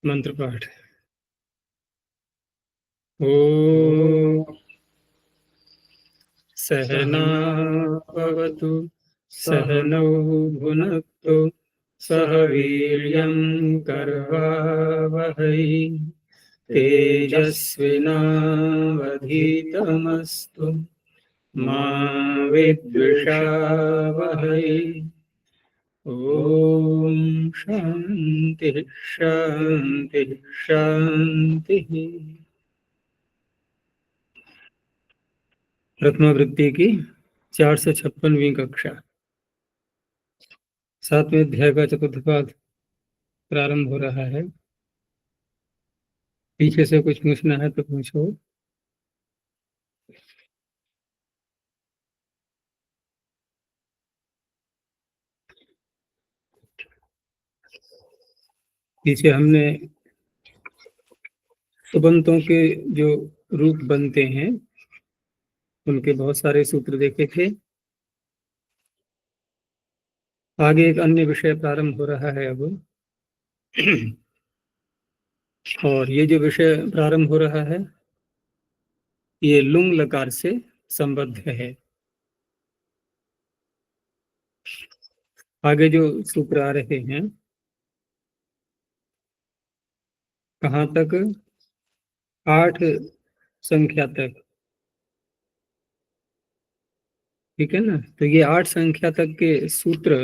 मंत्र पाठ। ओ सहना भवतु सहनौ भुनक्तु सह वीर्यं करवावहै तेजस्विनावधीतमस्तु मा विद्विषावहै। ओम शांति शांति शांति। रत्नावृत्ति की 456वीं कक्षा, 7वें अध्याय का चतुर्थ पाद प्रारंभ हो रहा है। पीछे से कुछ पूछना है तो पूछो। पीछे हमने सुबंतों के जो रूप बनते हैं उनके बहुत सारे सूत्र देखे थे। आगे एक अन्य विषय प्रारंभ हो रहा है अब। और ये जो विषय प्रारंभ हो रहा है ये लुंग लकार से संबद्ध है। आगे जो सूत्र आ रहे हैं कहाँ तक? 8 संख्या तक, ठीक है ना। तो ये 8 संख्या तक के सूत्र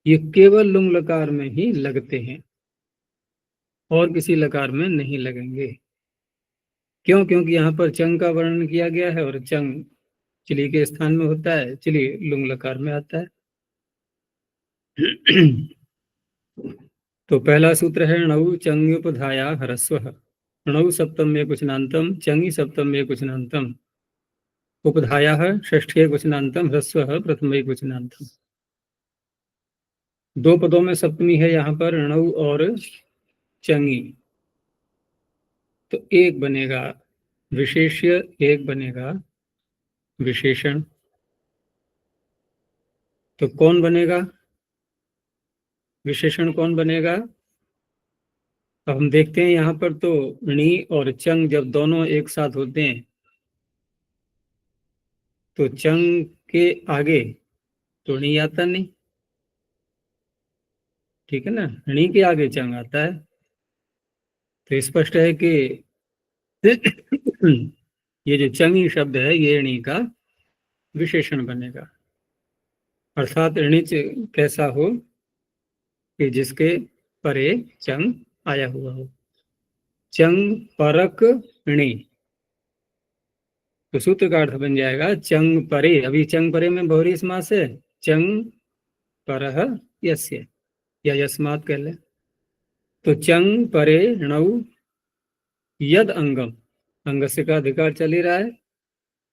ये केवल लुंग लकार में ही लगते हैं और किसी लकार में नहीं लगेंगे। क्यों? क्योंकि यहाँ पर चंग का वर्णन किया गया है और चंग चिली के स्थान में होता है, चिली लुंग लकार में आता है। तो पहला सूत्र है णौ चंग्युपधाया ह्रस्व। णौ सप्तम में कुशनान्तम, चंगी सप्तम में कुशनान्तम, उपधाया षष्ठे कुशनान्तम, ह्रस्व प्रथम कुशनान्तम। 2 पदों में सप्तमी है यहाँ पर णौ और चंगी। तो एक बनेगा विशेष्य, एक बनेगा विशेषण। तो कौन बनेगा विशेषण? कौन बनेगा? अब हम देखते हैं यहाँ पर तो णी और चंग जब दोनों एक साथ होते हैं तो चंग के आगे तो णी आता नहीं, ठीक है ना। णी के आगे चंग आता है। तो स्पष्ट है कि ये जो चंगी शब्द है ये णी का विशेषण बनेगा। अर्थात ऋणिच कैसा हो कि जिसके परे चंग आया हुआ हो। चंग परक णी, तो सूत्र का अर्थ बन जाएगा चंग परे। अभी चंग परे में बहुरी समास है, चंग परह यस्य या यस्मात् कह ले। तो चंग परे णौ यद अंगम, अंगस्य का अधिकार चल ही रहा है।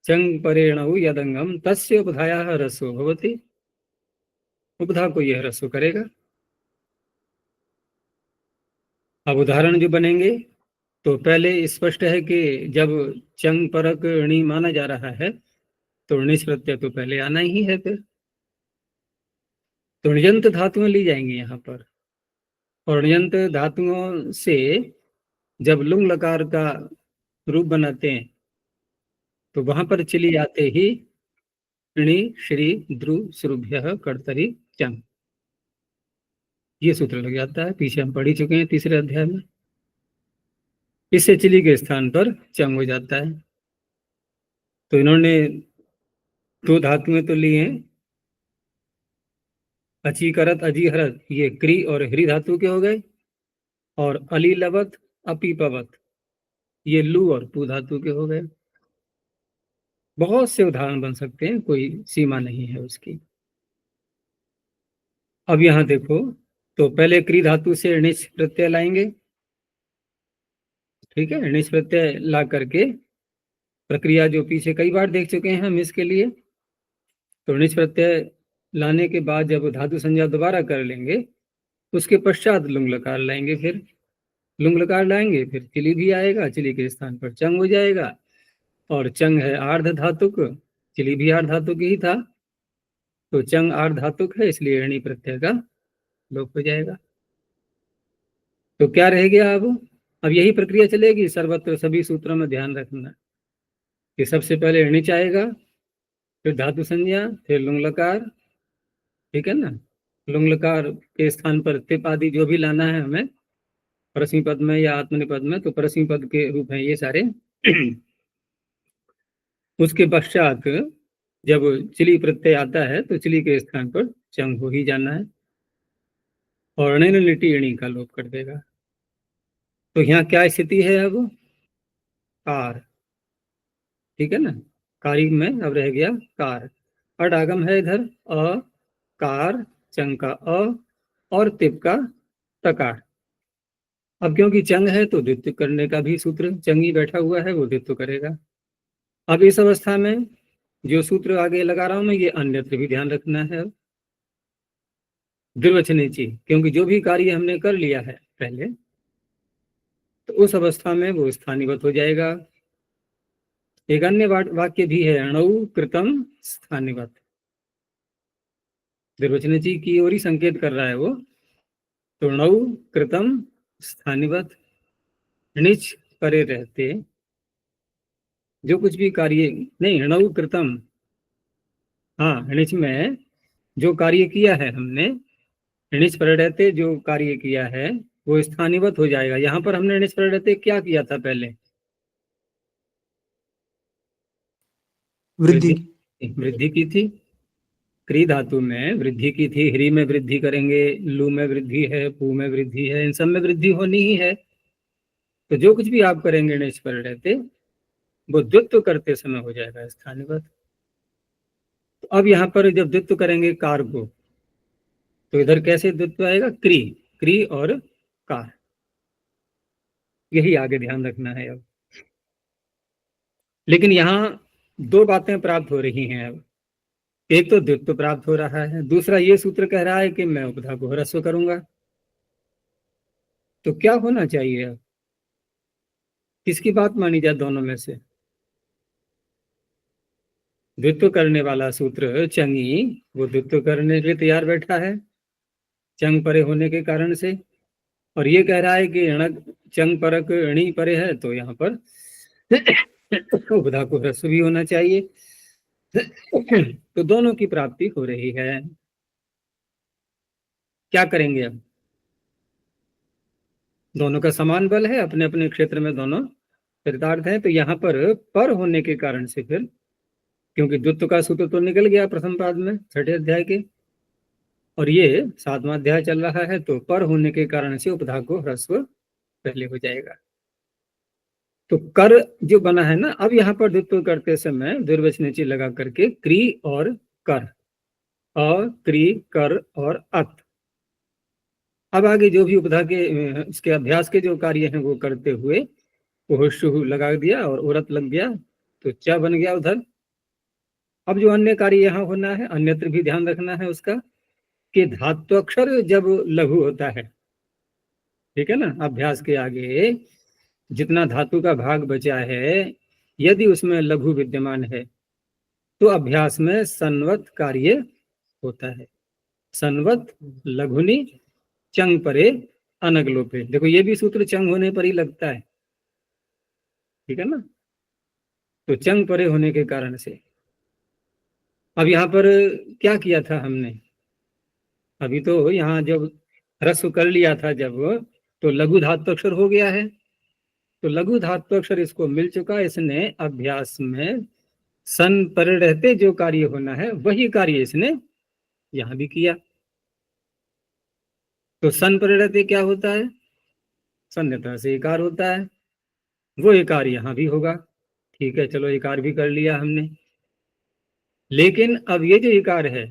चंग परे णौ यद अंगम तस्य उपधाया ह्रस्वो भवति, उपधा को यह ह्रस्व करेगा। अब उदाहरण जो बनेंगे तो पहले स्पष्ट है कि जब चंग परक णी माना जा रहा है तो णिच प्रत्यय तो पहले आना ही है। फिर तो ण्यंत धातुएं ली जाएंगी यहाँ पर, और ण्यंत धातुओं से जब लुंग लकार का रूप बनाते हैं तो वहां पर चली आते ही णी श्री द्रु श्रुभ्य कर्तरी चंग, ये सूत्र लग जाता है। पीछे हम पढ़ ही चुके हैं तीसरे अध्याय में। इससे चिली के स्थान पर चंग हो जाता है। तो इन्होंने 2 धातुएं तो ली हैं, अचीकरत अजीहरत, ये क्री और हृ धातु के हो गए, और अली लवत अपीपवत ये लू और पू धातु के हो गए। बहुत से उदाहरण बन सकते हैं, कोई सीमा नहीं है उसकी। अब यहां देखो, तो पहले क्री धातु से णिच प्रत्यय लाएंगे, ठीक है। णिच प्रत्यय ला करके प्रक्रिया जो पीछे कई बार देख चुके हैं हम इसके लिए। तो णिच प्रत्यय लाने के बाद जब धातु संज्ञा दोबारा कर लेंगे उसके पश्चात लुंग लकार लाएंगे। फिर लुंग लकार लाएंगे, फिर चिली भी आएगा, चिली के स्थान पर चंग हो जाएगा। और चंग है आर्ध धातुक, चिली भी आर्ध धातुक ही था, तो चंग आर्ध धातुक है इसलिए ऋणी प्रत्यय का लोप हो जाएगा। तो क्या रह गया अब यही प्रक्रिया चलेगी सर्वत्र सभी सूत्रों में, ध्यान रखना कि सबसे पहले णिच आएगा, फिर धातु संज्ञा, फिर लुंग लकार, ठीक है ना। लुंग लकार के स्थान पर तिप आदि जो भी लाना है हमें परस्मी पद में या आत्मनिपद में, तो परस्मी पद के रूप हैं ये सारे। उसके पश्चात जब चिली प्रत्यय आता है तो चिली के स्थान पर चंग हो ही जाना है, और णिन लिटी णी का लोप कर देगा। तो यहाँ क्या स्थिति है अब, कार, ठीक है ना। कारी में अब रह गया कार, अड आगम है इधर, अ कार, चंग का अ और तिप का तकार। अब क्योंकि चंग है तो द्वित्व करने का भी सूत्र चंगी बैठा हुआ है, वो द्वित्व करेगा। अब इस अवस्था में जो सूत्र आगे लगा रहा हूं मैं, ये अन्यत्र भी ध्यान रखना है। द्विवचनेची, क्योंकि जो भी कार्य हमने कर लिया है पहले, तो उस अवस्था में वो स्थानीवत हो जाएगा। एक अन्य वाक्य भी है, अणु कृतम स्थानीवत, द्विवचनेची की ओर ही संकेत कर रहा है वो। तो अणु कृतम स्थानीवत, णिच परे रहते जो कुछ भी कार्य, नहीं अणु कृतम, हाँ णिच में जो कार्य किया है हमने, णिच पर रहते जो कार्य किया है वो स्थानीवत हो जाएगा। यहाँ पर हमने णिच पर रहते क्या किया था पहले, वृद्धि। वृद्धि की थी। क्री धातु में वृद्धि की थी, ह्री में वृद्धि करेंगे, लू में वृद्धि है, पू में वृद्धि है, इन सब में वृद्धि होनी ही है। तो जो कुछ भी आप करेंगे णिच पर रहते वो द्वित्व करते समय हो जाएगा स्थानीवत। तो अब यहाँ पर जब द्वित्व करेंगे कार को, तो इधर कैसे द्वित्व आएगा, क्री, क्री और कार, यही आगे ध्यान रखना है अब। लेकिन यहाँ दो बातें प्राप्त हो रही हैं अब, एक तो द्वित्व प्राप्त हो रहा है, दूसरा ये सूत्र कह रहा है कि मैं उपधा को ह्रस्व करूंगा। तो क्या होना चाहिए अब, किसकी बात मानी जाए दोनों में से। द्वित्व करने वाला सूत्र चंगी, वो द्वित्व करने के लिए तैयार बैठा है चंग परे होने के कारण से, और ये कह रहा है कि णक चंग परक णी परे है, तो यहाँ पर उपधा को ह्रस्व भी होना चाहिए। तो दोनों की प्राप्ति हो रही है। क्या करेंगे अब, दोनों का समान बल है, अपने अपने क्षेत्र में दोनों चरितार्थ है। तो यहाँ पर होने के कारण से फिर, क्योंकि द्वित्व का सूत्र तो निकल गया प्रथम पाद में छठे अध्याय के, और ये सातवां अध्याय चल रहा है, तो पर होने के कारण से उपधा को ह्रस्व पहले हो जाएगा। तो कर जो बना है ना, अब यहाँ पर द्वित्व करते समय द्विर्वचनेची लगा करके क्री और कर, और क्री कर और अत। अब आगे जो भी उपधा के इसके अभ्यास के जो कार्य हैं वो करते हुए वो शुभ लगा दिया और औरत लग गया, तो क्या बन गया उधर। अब जो अन्य कार्य यहाँ होना है, अन्यत्र भी ध्यान रखना है उसका, कि धात्वक्षर जब लघु होता है, ठीक है ना, अभ्यास के आगे जितना धातु का भाग बचा है यदि उसमें लघु विद्यमान है तो अभ्यास में संवत कार्य होता है। संवत लघुनि चंग परे अनगलोपे, देखो ये भी सूत्र चंग होने पर ही लगता है, ठीक है ना। तो चंग परे होने के कारण से अब यहाँ पर क्या किया था हमने, अभी तो यहाँ जब ह्रस्व कर लिया था जब, तो लघु धात्वक्षर हो गया है, तो लघु धात्वक्षर इसको मिल चुका, इसने अभ्यास में सन पर रहते जो कार्य होना है वही कार्य इसने यहां भी किया। तो सन पर रहते क्या होता है, सन्यता से इकार होता है, वो इकार यहां भी होगा। ठीक है, चलो इकार भी कर लिया हमने, लेकिन अब ये जो इकार है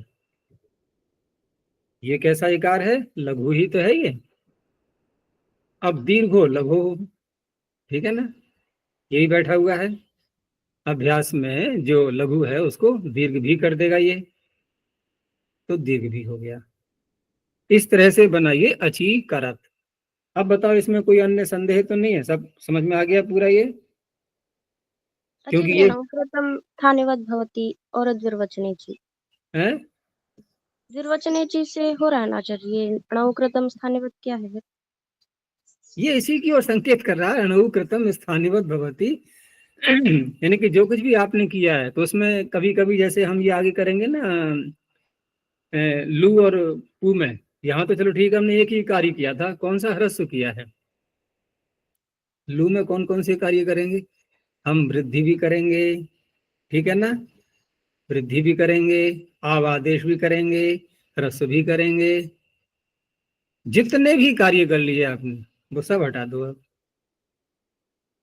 ये कैसा इकार है, लघु ही तो है ये। अब दीर्घो लघु, ठीक है ना, यही बैठा हुआ है, अभ्यास में जो लघु है उसको दीर्घ भी कर देगा ये, तो दीर्घ भी हो गया। इस तरह से बनाइए अची करत। अब बताओ इसमें कोई अन्य संदेह तो नहीं है, सब समझ में आ गया पूरा ये, क्योंकि ये अचित्रणं स्थानिवत् भवति और द्विर्वचनेची, है द्विर्वचनेची से हो रहा है ना आचार्य, ये णौ कृतम स्थानिवत् क्या है फिर? ये इसी की ओर संकेत कर रहा है, अणु कृतम स्थानिवत भवति। यानी कि जो कुछ भी आपने किया है तो उसमें कभी कभी जैसे हम ये आगे करेंगे ना, लू और पू में, यहाँ तो चलो ठीक है हमने एक ही कार्य किया था, कौन सा ह्रस्व किया है। लू में कौन कौन से कार्य करेंगे, हम वृद्धि भी करेंगे, ठीक है ना, वृद्धि भी करेंगे, आव आदेश भी करेंगे, ह्रस्व भी करेंगे। जितने भी कार्य कर लिए आपने वो सब हटा दो अब,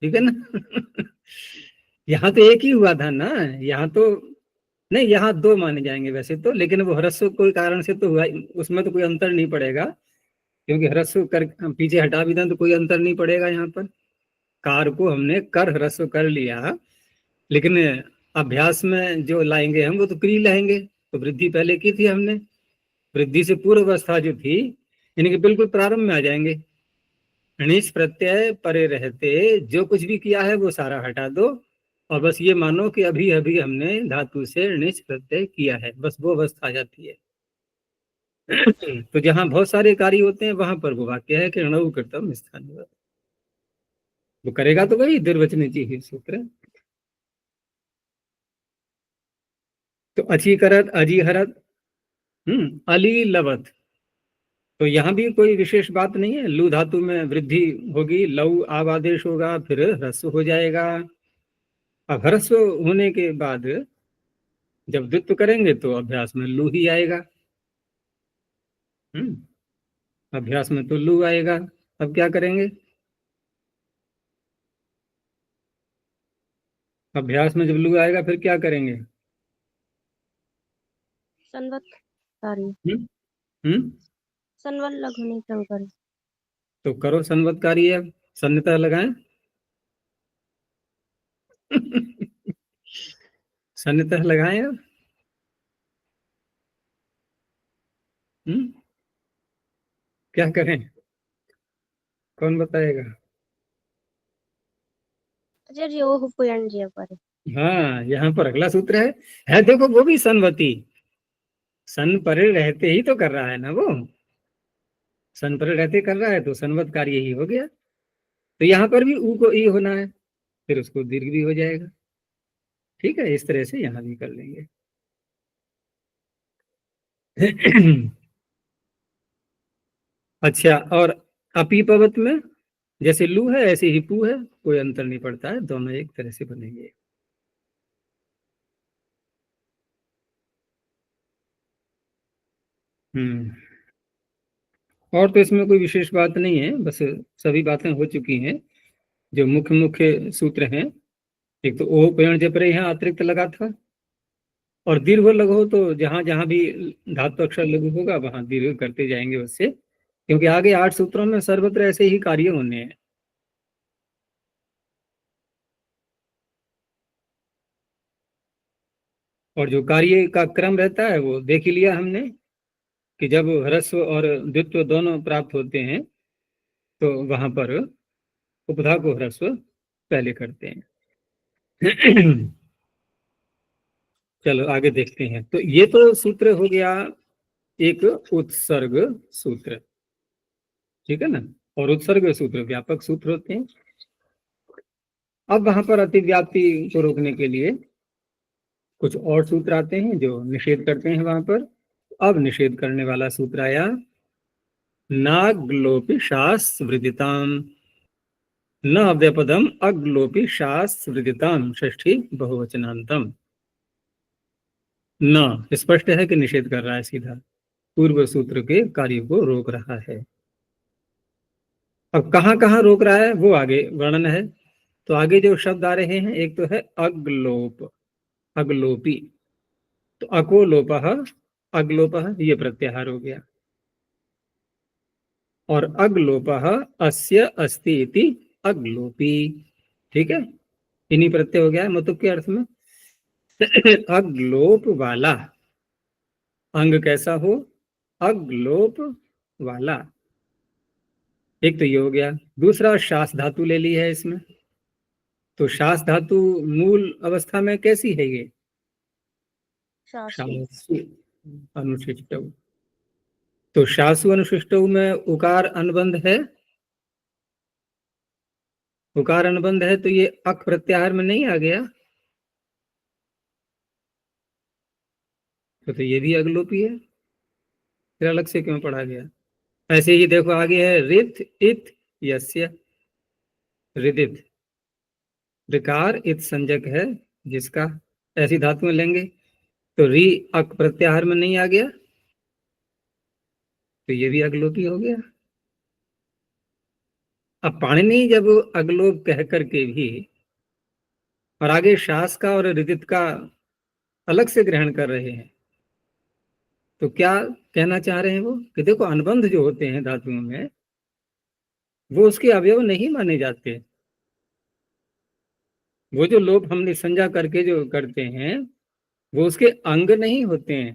ठीक है ना। यहाँ तो एक ही हुआ था ना, यहाँ तो नहीं, यहाँ दो माने जाएंगे वैसे तो, लेकिन वो ह्रस्व कोई कारण से तो हुआ, उसमें तो कोई अंतर नहीं पड़ेगा, क्योंकि ह्रस्व कर पीछे हटा भी दें तो कोई अंतर नहीं पड़ेगा यहाँ पर। कार को हमने कर ह्रस्व कर लिया, लेकिन अभ्यास में जो लाएंगे हम वो तो क्रिया लाएंगे। तो वृद्धि पहले की थी हमने, वृद्धि से पूर्व अवस्था जो थी, यानी कि बिल्कुल प्रारंभ में आ जाएंगे। णिच प्रत्यय परे रहते जो कुछ भी किया है वो सारा हटा दो, और बस ये मानो कि अभी अभी हमने धातु से णिच प्रत्यय किया है, बस वो अवस्था आ जाती है। तो जहां बहुत सारे कार्य होते हैं वहां पर वो वाक्य है कि णौ कृतम स्थानीय, वो करेगा तो वही दुर्वचन ही सूत्र। तो अचीकरत अजीहरत, अली लवत, तो यहाँ भी कोई विशेष बात नहीं है। लू धातु में वृद्धि होगी, लऊ आव आदेश होगा, फिर ह्रस्व हो जाएगा। अब ह्रस्व होने के बाद जब द्वित्व करेंगे तो अभ्यास में लू ही आएगा। अभ्यास में तो लू आएगा। अब क्या करेंगे, अभ्यास में जब लू आएगा फिर क्या करेंगे। संवत कार्य, हम्म हम्म संवत लघु शंकर। तो करो संवत्कारी है, सन्निता लगाएं। सन्निता लगाएं अब। हम्म क्या करें, कौन बताएगा। आचार्य ओह पुयन जी पर। हाँ, यहाँ पर अगला सूत्र है देखो, वो भी संवती, सन परे रहते ही तो कर रहा है ना वो, सन परे रहते कर रहा है तो संवत कार्य ही हो गया। तो यहाँ पर भी ऊ को ई होना है, फिर उसको दीर्घ भी हो जाएगा। ठीक है, इस तरह से यहाँ भी कर लेंगे। अच्छा, और अपीपवत में जैसे लू है ऐसे ही पू है, कोई अंतर नहीं पड़ता है, दोनों एक तरह से बनेंगे। हम्म और तो इसमें कोई विशेष बात नहीं है, बस सभी बातें हो चुकी हैं। जो मुख्य मुख्य सूत्र हैं, एक तो ओह पेड़ जब रहे यहाँ अतिरिक्त लगा था, और दीर्घ लघु हो तो जहां जहां भी धातु अक्षर लघु होगा वहां दीर्घ करते जाएंगे उससे, क्योंकि आगे 8 सूत्रों में सर्वत्र ऐसे ही कार्य होने हैं। और जो कार्य का क्रम रहता है वो देख ही लिया हमने, कि जब ह्रस्व और द्वित्व दोनों प्राप्त होते हैं तो वहां पर उपधा को ह्रस्व पहले करते हैं। चलो आगे देखते हैं। तो ये तो सूत्र हो गया एक उत्सर्ग सूत्र, ठीक है ना, और उत्सर्ग सूत्र व्यापक सूत्र होते हैं। अब वहां पर अतिव्याप्ति को रोकने के लिए कुछ और सूत्र आते हैं जो निषेध करते हैं वहां पर। अब निषेध करने वाला सूत्र आया, नाग्लोपि शास्वृदिताम, न अव्यपदम अग्लोपि शास्वृदिताम, षष्ठी बहुवचनांतम। न स्पष्ट है कि निषेध कर रहा है, सीधा पूर्व सूत्र के कार्य को रोक रहा है। अब कहाँ कहाँ रोक रहा है वो आगे वर्णन है। तो आगे जो शब्द आ रहे हैं, एक तो है अग्लोप, अग्लोपी, तो अको लोप, अग्लोप, ये प्रत्याहार हो गया, और अग्लोप अस्य अस्ति इति अग्लोपी, ठीक है, इन्हीं प्रत्यय हो गया है मतलब के अर्थ में। अग्लोप वाला, अंग कैसा हो, अग्लोप वाला, एक तो ये हो गया। दूसरा शास धातु ले ली है इसमें, तो शास धातु मूल अवस्था में कैसी है ये, शासु। शासु अनुशिष्ट, तो शासु अनुशिष्ट में उकार अनुबंध है, उकार अनुबंध है तो ये अक प्रत्याहार में नहीं आ गया, तो ये भी अगलोपी है, फिर अलग से क्यों पढ़ा गया। ऐसे ही देखो आगे है रित इत यस्य, रिदित ऋकार इत संजक है जिसका, ऐसी धातुएं लेंगे तो री अक प्रत्याहार में नहीं आ गया, तो ये भी अगलोपी हो गया। अब पाणिनि जब अगलोप कह करके भी और आगे शास का और रिदित का अलग से ग्रहण कर रहे हैं, तो क्या कहना चाह रहे हैं वो कि देखो अनुबंध जो होते हैं धातुओं में वो उसके अवयव नहीं माने जाते। वो जो लोप हम निसंजा करके जो करते हैं वो उसके अंग नहीं होते हैं,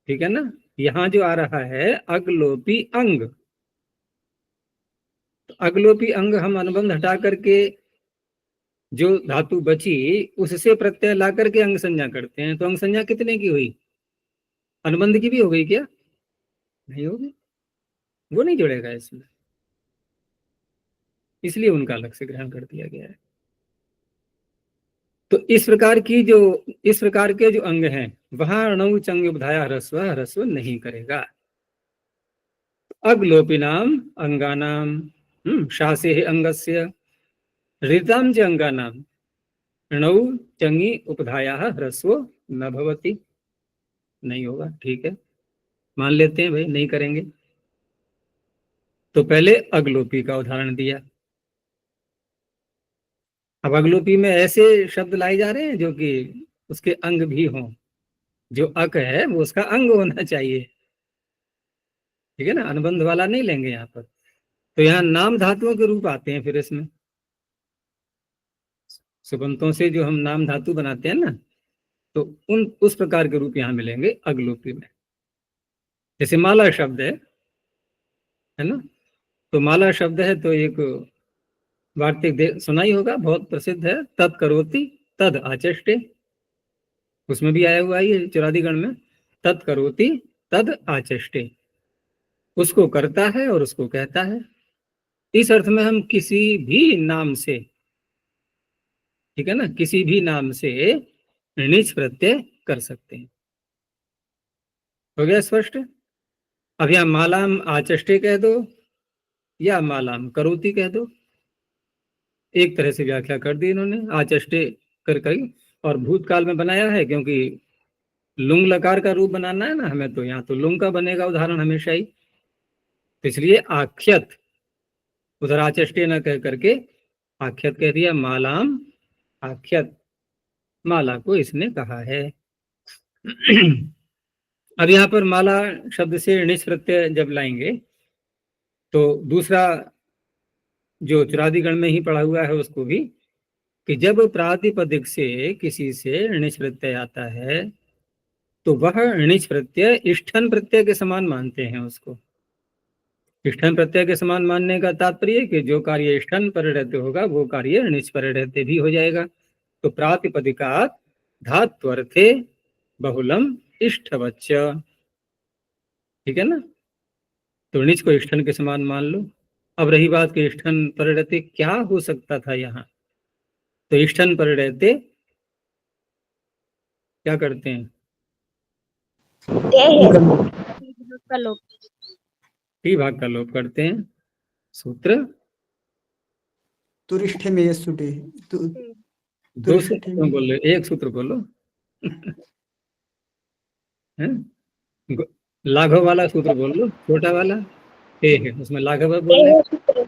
ठीक है ना। यहां जो आ रहा है अगलोपी अंग, तो अगलोपी अंग हम अनुबंध हटा करके जो धातु बची उससे प्रत्यय ला करके अंग संज्ञा करते हैं, तो अंग संज्ञा कितने की हुई, अनुबंध की भी हो गई क्या, नहीं होगी, वो नहीं जुड़ेगा इसमें, इसलिए उनका अलग से ग्रहण कर दिया गया है। तो इस प्रकार के जो अंग हैं वहां अणु चंग उपधाया ह्रस्व नहीं करेगा। अग्लोपिनाम अंगानाम शासे अंगस्य ऋताम च अंगानाम णौ चंगी उपधाया ह्रस्व न भवति, नहीं होगा, ठीक है, मान लेते हैं भाई नहीं करेंगे। तो पहले अगलोपी का उदाहरण दिया, अब अगलोपी में ऐसे शब्द लाए जा रहे हैं जो कि उसके अंग भी हों, जो अक है वो उसका अंग होना चाहिए, ठीक है ना, अनुबंध वाला नहीं लेंगे यहाँ पर। तो यहाँ नाम धातुओं के रूप आते हैं, फिर इसमें सुबंतों से जो हम नाम धातु बनाते हैं ना, तो उस प्रकार के रूप यहाँ मिलेंगे अगलोपी में। जैसे माला शब्द है ना, तो माला शब्द है तो एक वार्तिक सुना ही होगा, बहुत प्रसिद्ध है, तत् करोति तद आचष्टे, उसमें भी आया हुआ है चुरादीगण में, तत् करोति तद आचष्टे, उसको करता है और उसको कहता है। इस अर्थ में हम किसी भी नाम से, ठीक है ना, किसी भी नाम से णिच प्रत्यय कर सकते हैं। हो गया स्पष्ट। अब यहां मालाम आचष्टे कह दो या मालाम करोति कह दो, एक तरह से व्याख्या कर दी इन्होंने, आचष्टे कर कर, और भूतकाल में बनाया है क्योंकि लुंग लकार का रूप बनाना है ना हमें, तो यहाँ तो लुंग का बनेगा उदाहरण हमेशा ही, तो इसलिए आख्यत, उधर आचष्टे न कह करके आख्यत कह दिया, मालाम आख्यत, माला को इसने कहा है। अब यहाँ पर माला शब्द से णिच प्रत्यय जब लाएंगे तो दूसरा जो चुरादीगण में ही पढ़ा हुआ है उसको भी, कि जब प्रातिपदिक से किसी से णिच प्रत्यय आता है तो वह णिच प्रत्यय इष्ठन प्रत्यय के समान मानते हैं उसको। इष्ठन प्रत्यय के समान मानने का तात्पर्य कि जो कार्य इष्ठन पर रहते होगा वो कार्य णिच पर रहते भी हो जाएगा। तो प्रातिपदिकात धात्वर्थे बहुलम इष्टवच्च, ठीक है ना, तो णिच को इष्ठन के समान मान लो। अब रही बात कि इष्ठन पर रहते क्या हो सकता था यहाँ, तो इष्ठन पर रहते क्या करते हैं, का लोप, टी भाग का लोप करते हैं। सूत्र तुरिष्ठे में यस्सुटे, दो सूत्र क्यों बोल रहे, एक सूत्र बोलो। लाघव वाला सूत्र बोल लो, छोटा वाला टे है उसमें लाघव बोल रहे,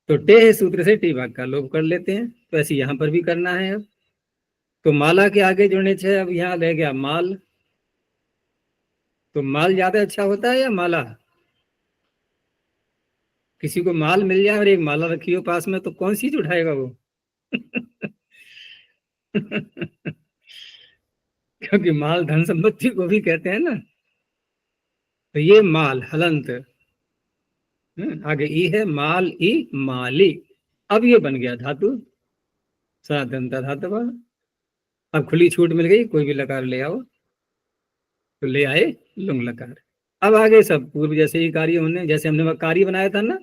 तो टे है सूत्र से टी भाग का लोप कर लेते हैं। तो ऐसे यहाँ पर भी करना है। अब तो माला के आगे जुड़ने से अब यहाँ रह गया माल, तो माल ज्यादा अच्छा होता है या माला, किसी को माल मिल जाए और एक माला रखी हो पास में तो कौन सी उठाएगा वो। क्योंकि माल धन संपत्ति को भी कहते हैं ना, तो ये माल हलंत, आगे ई है माल ई माली, अब ये बन गया धातु सनातनता धातु। अब खुली छूट मिल गई, कोई भी लकार ले आओ, तो ले आए लुंग लकार। अब आगे सब पूर्व जैसे ही कार्य होने, जैसे हमने कार्य बनाया था ना,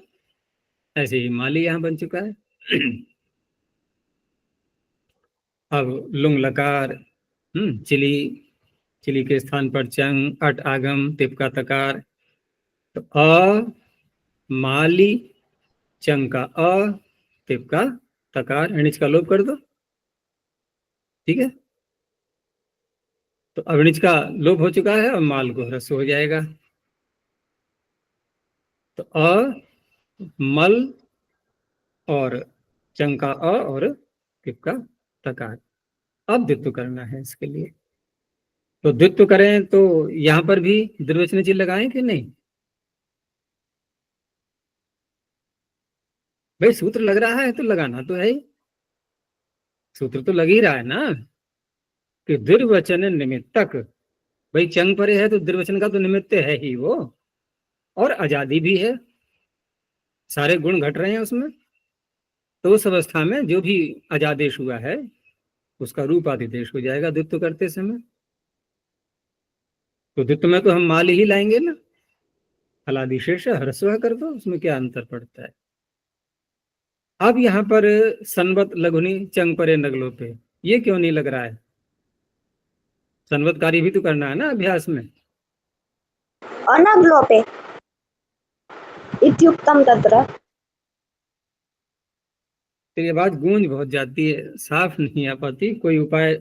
ऐसे ही माली यहाँ बन चुका है। अब लुंग लकार, चिली, चिली के स्थान पर चंग, अट आगम, तिप का तकार, तो अ माली, चंग का अ, तिप का तकार, अणिच का लोप कर दो, ठीक है। तो अवणिज का लोप हो चुका है, अब माल को ह्रस्व हो जाएगा। तो अ मल और चंग का अ और तिप का तकार। अब द्वित्व करना है इसके लिए, तो द्वित्व करें तो यहां पर भी द्विवचन चिन्ह लगाएं कि नहीं? भाई सूत्र लग रहा है तो लगाना तो है ही, सूत्र तो लग ही रहा है ना कि द्विवचन निमित्तक। भाई चंग परे है तो द्विवचन का तो निमित्त है ही वो, और आजादी भी है, सारे गुण घट रहे हैं उसमें। तो उस अवस्था में जो भी अजादेश हुआ है उसका रूप आदिदेश हो जाएगा द्वित्व करते समय। तो द्वित्व में तो हम माल ही लाएंगे ना, हलादिशेष ह्रस्व कर दो, उसमें क्या अंतर पड़ता है। अब यहाँ पर संवत लघुनी चंग परे नगलो पे, ये क्यों नहीं लग रहा है? संवतकारी भी तो करना है ना अभ्यास में। अनग्लोपे इत्युक्तम तत्र। तो ये बात गूंज बहुत जाती है, साफ नहीं आ पाती। कोई उपाय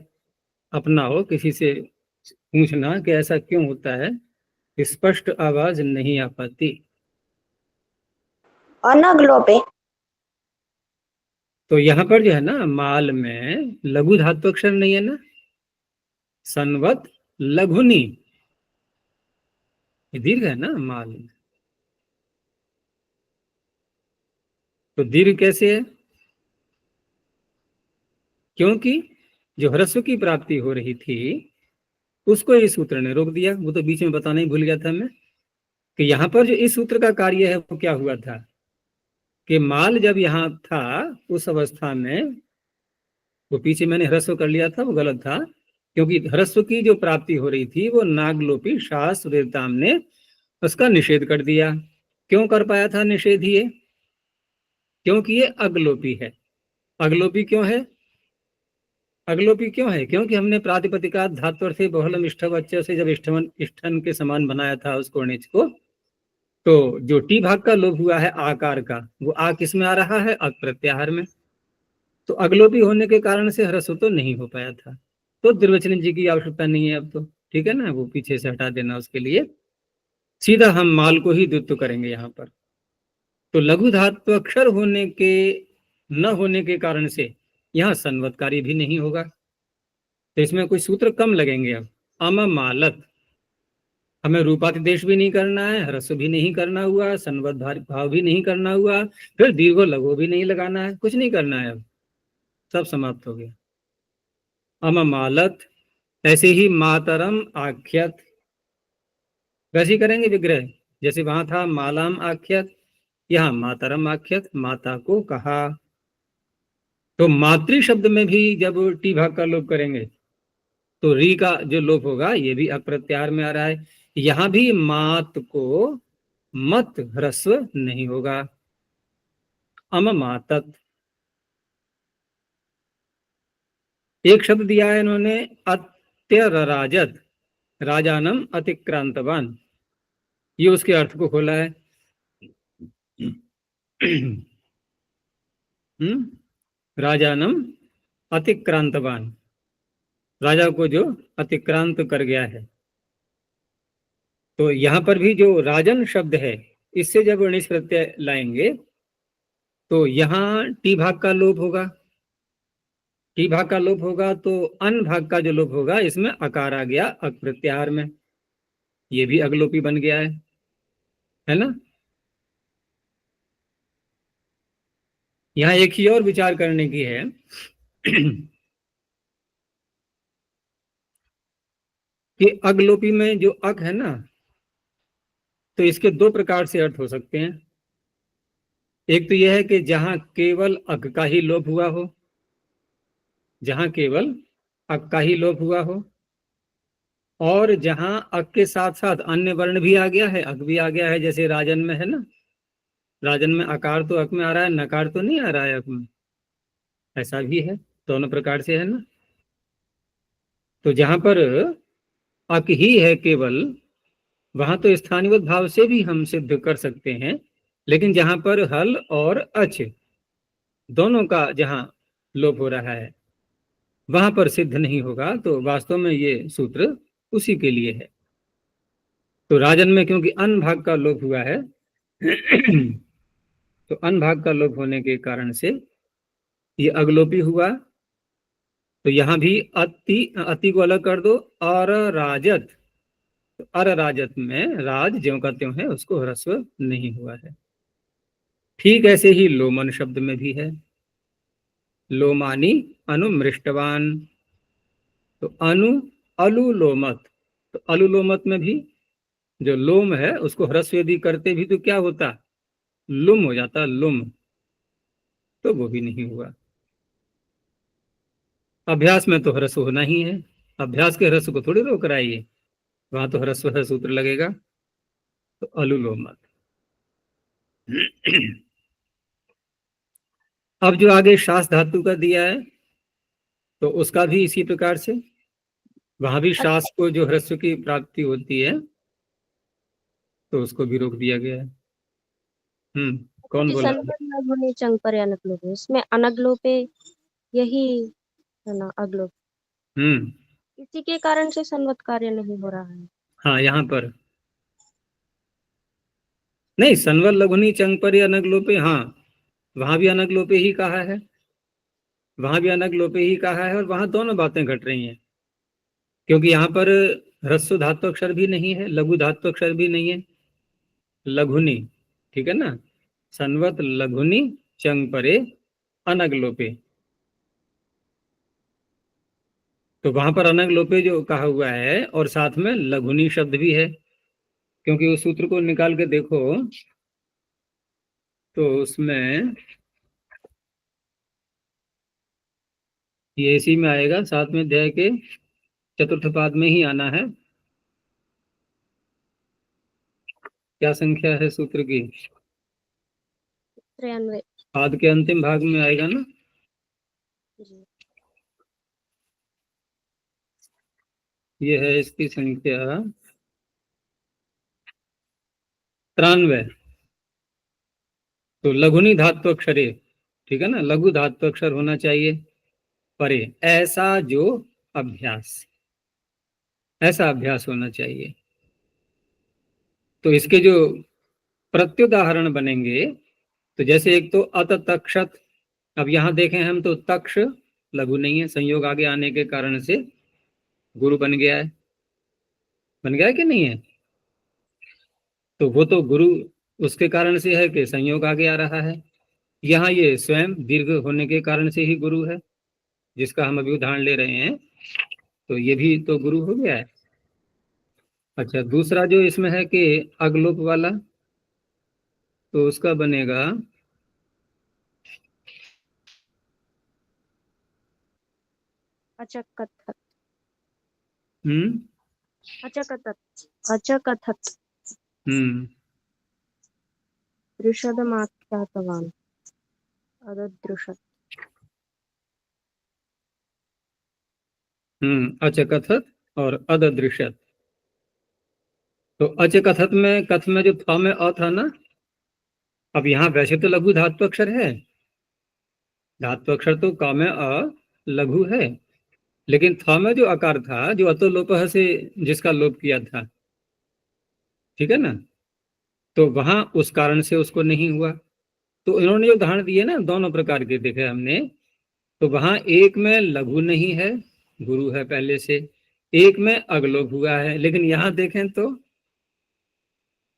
अपना हो, किसी से पूछना कि ऐसा क्यों होता है, स्पष्ट आवाज नहीं आ पाती। अनग्लोपे तो यहाँ पर जो है ना, माल में लघु धातु अक्षर नहीं है ना, संवत लघुनी, ये दीर्घ है ना माल में। तो दीर्घ कैसे है? क्योंकि जो ह्रस्व की प्राप्ति हो रही थी उसको इस सूत्र ने रोक दिया। वो तो बीच में बताना ही भूल गया था मैं, कि यहाँ पर जो इस सूत्र का कार्य है वो क्या हुआ था कि माल जब यहाँ था उस अवस्था में, वो पीछे मैंने ह्रस्व कर लिया था, वो गलत था, क्योंकि ह्रस्व की जो प्राप्ति हो रही थी वो नागलोपी शास्त्र वेदताम ने उसका निषेध कर दिया। क्यों कर पाया था निषेध ये? क्योंकि ये अगलोपी है। अगलोपी क्यों है? अगलोपी क्यों है? क्योंकि हमने प्रातिपदिका धातु से बहुलम इष्टवच्च से जब इष्टन के समान बनाया था उसको णिच को, तो जो टी भाग का लोप हुआ है आकार का, वो आ किस में आ रहा है? अक प्रत्याहार में। तो अगलोपी होने के कारण से ह्रस्व तो नहीं हो पाया था, तो द्विवचन जी की आवश्यकता नहीं है अब तो, ठीक है ना, वो पीछे से हटा देना। उसके लिए सीधा हम माल को ही द्वित्व करेंगे यहाँ पर। तो लघु धातु अक्षर होने के न होने के कारण से यहाँ संवत्कारी भी नहीं होगा, तो इसमें कुछ सूत्र कम लगेंगे। अब अम मालत, हमें रूपातिदेश भी नहीं करना है, ह्रस्व भी नहीं करना हुआ, संवत भाव भी नहीं करना हुआ, फिर दीर्घो लघु भी नहीं लगाना है, कुछ नहीं करना है। अब सब समाप्त हो गया। अम मालत, ऐसे ही मातरम आख्यत, वैसे ही करेंगे विग्रह, जैसे वहां था मालाम आख्यत, यहाँ मातरम आख्यत, माता को कहा। तो मातृ शब्द में भी जब टी भाग का लोप करेंगे तो री का जो लोप होगा ये भी अप्रत्याहार में आ रहा है। यहां भी मात को मत ह्रस्व नहीं होगा। अम मातत, एक शब्द दिया है इन्होंने अत्यराजत, राजानम अतिक्रांतवान, ये उसके अर्थ को खोला है। राजानम अतिक्रांतवान, राजा को जो अतिक्रांत कर गया है। तो यहां पर भी जो राजन शब्द है इससे जब णिच प्रत्यय लाएंगे तो यहाँ टी भाग का लोप होगा। टी भाग का लोप होगा तो अन भाग का जो लोप होगा इसमें अकार आ गया अक प्रत्याहार में, ये भी अगलोपी बन गया है ना। यहाँ एक ही और विचार करने की है कि अगलोपी में जो अक है ना, तो इसके दो प्रकार से अर्थ हो सकते हैं। एक तो यह है कि जहां केवल अक का ही लोप हुआ हो, जहां केवल अक का ही लोप हुआ हो, और जहां अक के साथ साथ अन्य वर्ण भी आ गया है, अक भी आ गया है, जैसे राजन में है ना, राजन में आकार तो अक में आ रहा है, नकार तो नहीं आ रहा है अक में, ऐसा भी है, दोनों प्रकार से है ना। तो जहां पर अक ही है केवल, वहां तो स्थानिवत भाव से भी हम सिद्ध कर सकते हैं, लेकिन जहां पर हल और अच दोनों का जहां लोप हो रहा है वहां पर सिद्ध नहीं होगा। तो वास्तव में ये सूत्र उसी के लिए है। तो राजन में क्योंकि अन भाग का लोप हुआ है तो अन भाग का लोप होने के कारण से ये अगलोपी हुआ। तो यहां भी अति अति को अलग कर दो, और राजत, तो अर राजत में राज ज्यों का त्यों है, उसको ह्रस्व नहीं हुआ है। ठीक ऐसे ही लोमन शब्द में भी है, लोमानी अनुमृष्टवान। तो अनु अलुलोमत, तो अलुलोमत में भी जो लोम है उसको ह्रस्व यदि करते भी तो क्या होता, लुम हो जाता, लुम, तो वो भी नहीं हुआ। अभ्यास में तो ह्रस्व होना ही है, अभ्यास के ह्रस्व को थोड़ी रोक रहा है ये, वहां तो ह्रस्व है सूत्र लगेगा। तो अलुलोमत। अब जो आगे शास धातु का दिया है तो उसका भी इसी प्रकार से, वहां भी शास को जो ह्रस्व की प्राप्ति होती है तो उसको भी रोक दिया गया है। कौन जी, बोला? संवद लघुने चंग पर अनगलोपे, इसमें अनगलोपे यही है ना, अगलोप, हम्म इसी के कारण से संवद कार्य नहीं हो रहा है। हाँ, यहाँ पर नहीं, सनवर लघुनी चंग पर अनग लोपे, हाँ वहां भी अनग लोपे ही कहा है, वहां भी अनग लोपे ही कहा है, और वहां दोनों बातें घट रही हैं, क्योंकि यहाँ पर ह्रस्व धातु अक्षर भी नहीं है, लघु धातु अक्षर भी नहीं है, लघुनी, ठीक है ना। सनवत लघुनी चंग परे अनग लोपे, तो वहां पर अनग लोपे जो कहा हुआ है और साथ में लघुनी शब्द भी है, क्योंकि उस सूत्र को निकाल के देखो तो उसमें ये इसी में आएगा, साथ में अध्याय के चतुर्थ पाद में ही आना है। क्या संख्या है सूत्र की? 93। पाद के अंतिम भाग में आएगा ना। जी। ये है इसकी संख्या 93। तो लघुनी धातु अक्षरे, ठीक है ना, लघु धातु अक्षर होना चाहिए परे, ऐसा जो अभ्यास, ऐसा अभ्यास होना चाहिए। तो इसके जो प्रत्युदाहरण बनेंगे, तो जैसे एक तो अत तक्षत, अब यहां देखें हम तो तक्ष लघु नहीं है, संयोग आगे आने के कारण से गुरु बन गया है, बन गया है कि नहीं है? तो वो तो गुरु उसके कारण से है कि संयोग आगे आ रहा है, यहाँ ये स्वयं दीर्घ होने के कारण से ही गुरु है, जिसका हम अभी उदाहरण ले रहे हैं, तो ये भी तो गुरु हो गया है। अच्छा, दूसरा जो इसमें है कि अगलोप वाला, तो उसका बनेगा अचकथत, हम्म अचकथत, अचकथत, हम्म दृषदमाख्यातवान्, अददृशत्। अचकथत और अददृशत। तो अचकथत में कथ में जो थ में अ था ना, अब यहाँ वैसे तो लघु धातु अक्षर है, धातु अक्षर तो क में अ लघु है, लेकिन थ में जो आकार था, जो अतो लोप से जिसका लोप किया था, ठीक है ना, तो वहां उस कारण से उसको नहीं हुआ। तो इन्होंने जो उदाहरण दिए ना, दोनों प्रकार के देखे हमने, तो वहां एक में लघु नहीं है, गुरु है पहले से, एक में अगलोप हुआ है, लेकिन यहां देखें तो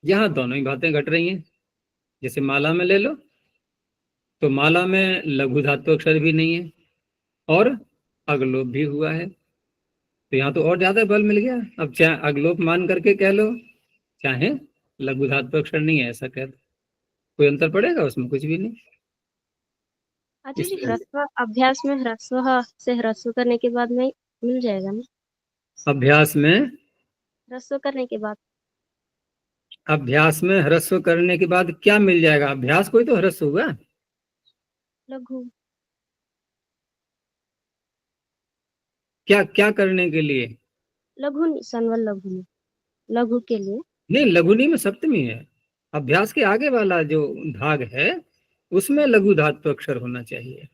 यहाँ दोनों ही बातें घट रही हैं। जैसे माला में ले लो, तो माला में लघु धातु अक्षर भी नहीं है और अगलोप भी हुआ है, तो यहाँ तो और ज्यादा बल मिल गया। अब चाहे अगलोप मान करके कह लो, चाहे लघु धातु अक्षर नहीं है ऐसा कह दो, कोई अंतर पड़ेगा उसमें? कुछ भी नहीं। अच्छा इस जी, तरह से ह्रस्व अभ्यास में ह्रस्व से ह्रस्व करने के बाद में मिल जाएगा ना, अभ्यास में, ह्रस्व करने के बाद। अभ्यास में ह्रस्व करने के बाद क्या मिल जाएगा? अभ्यास कोई तो ह्रस्व होगा। लघु क्या क्या करने के लिए? लघु सनवल लघु लघु के लिए नहीं, लघुनी में सप्तमी है। अभ्यास के आगे वाला जो भाग है उसमें लघु धातु अक्षर होना चाहिए,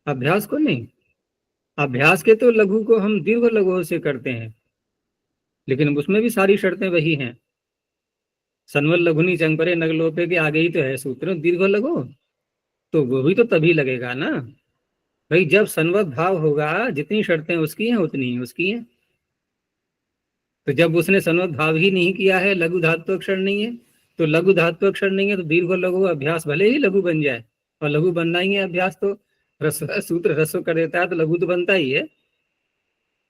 अभ्यास को नहीं। अभ्यास के तो लघु को हम दीर्घ लघु से करते हैं, लेकिन उसमें भी सारी शर्तें वही हैं। सनवल लघुनी चंपरे नगलोपे के आगे ही तो है सूत्र दीर्घ लघु, तो वो भी तो तभी लगेगा ना भाई जब सनवत भाव होगा। जितनी शर्तें उसकी हैं उतनी ही उसकी हैं। तो जब उसने सनवत भाव ही नहीं किया है, लघु धातु अक्षर नहीं है, तो लघु धातु अक्षर नहीं है तो दीर्घ लघु अभ्यास भले ही लघु बन जाए, और लघु बनना ही है अभ्यास तो ह्रस्व सूत्र ह्रस्व कर देता है तो लघु तो बनता ही है।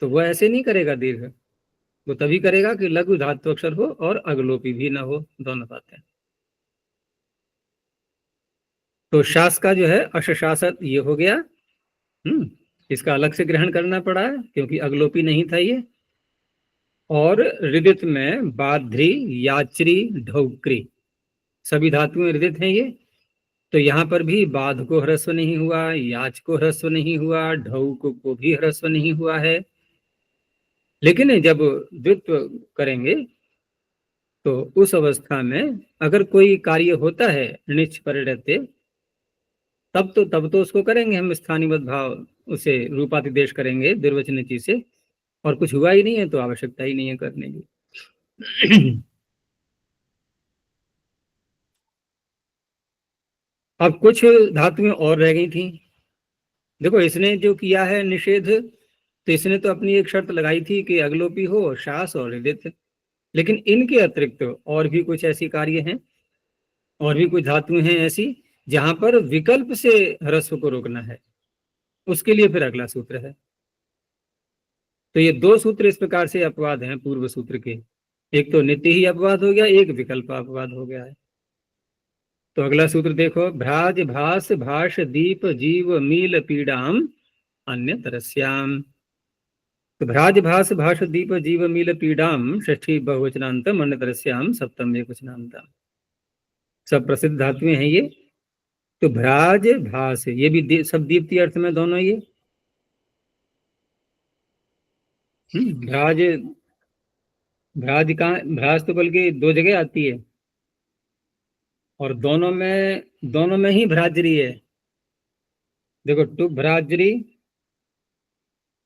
तो वो ऐसे नहीं करेगा दीर्घ, वो तभी करेगा कि लघु धातु अक्षर हो और अगलोपी भी ना हो, दोनों बातें। तो शास का जो है अशासत ये हो गया। इसका अलग से ग्रहण करना पड़ा है क्योंकि अगलोपी नहीं था ये। और ऋदित में बाध्री, यात्री, ढौक्री सभी धातुएं ऋदित हैं ये। तो यहाँ पर भी बाध को ह्रस्व नहीं हुआ, याच को ह्रस्व नहीं हुआ, ढौक को भी ह्रस्व नहीं हुआ है। लेकिन जब द्वित्व करेंगे तो उस अवस्था में अगर कोई कार्य होता है निच परिणते, तब तो उसको करेंगे हम स्थानीय भाव, उसे रूपातिदेश करेंगे द्विर्वचन से। और कुछ हुआ ही नहीं है तो आवश्यकता ही नहीं है करने की। अब कुछ धातुएं और रह गई थी। देखो इसने जो किया है निषेध, तो इसने तो अपनी एक शर्त लगाई थी कि अगलोपी हो, शास और ऋदित। लेकिन इनके अतिरिक्त और भी कुछ ऐसी कार्य हैं, और भी कुछ धातुएं हैं ऐसी जहां पर विकल्प से ह्रस्व को रोकना है, उसके लिए फिर अगला सूत्र है। तो ये दो सूत्र इस प्रकार से अपवाद हैं पूर्व सूत्र के। एक तो नित्य ही अपवाद हो गया, एक विकल्प अपवाद हो गया है। तो अगला सूत्र देखो, भ्राज भास भाष दीप जीव मील पीड़ाम अन्य तरस्याम। तो भ्राज भास भाष दीप जीव मील पीड़ाम षष्ठी बहुवचनांतम अन्य तरस्याम सप्तम एकवचनांतम, सब प्रसिद्ध धातुएं हैं ये। तो भ्राज भास ये भी सब दीप्ति अर्थ में दोनों ये। भ्राज भ्राज का भ्राज तो बल्कि दो जगह आती है, और दोनों में ही भ्राजरी है। देखो टु भ्राजरी,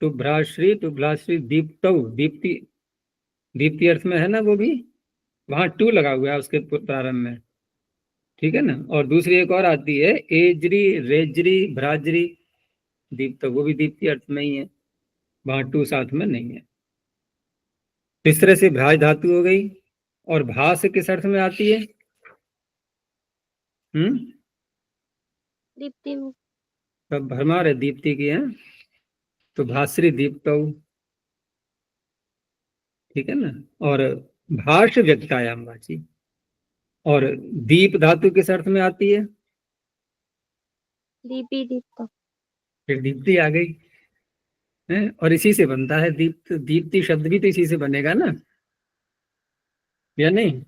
टु भ्राश्री, टु भ्राश्री दीप्तौ, दीप्ति दीप्ति अर्थ में है ना वो भी, वहां टू लगा हुआ है उसके प्रारंभ में, ठीक है ना। और दूसरी एक और आती है एजरी रेजरी भ्राजरी दीप्तौ, वो भी दीप्ति अर्थ में ही है, वहां टू साथ में नहीं है। इस तरह से भ्राज धातु हो गई। और भास किस अर्थ में आती है? दीप्ति में सब भरमार है दीप्ति की है, तो भास्री दीप्तौ, ठीक है ना। और भाष व्यक्तायाम वाची। और दीप धातु किस अर्थ में आती है? दीपी दीप्त फिर दीप्ति आ गई है, और इसी से बनता है दीप्त। दीप्ति शब्द भी तो इसी से बनेगा ना, या नहीं?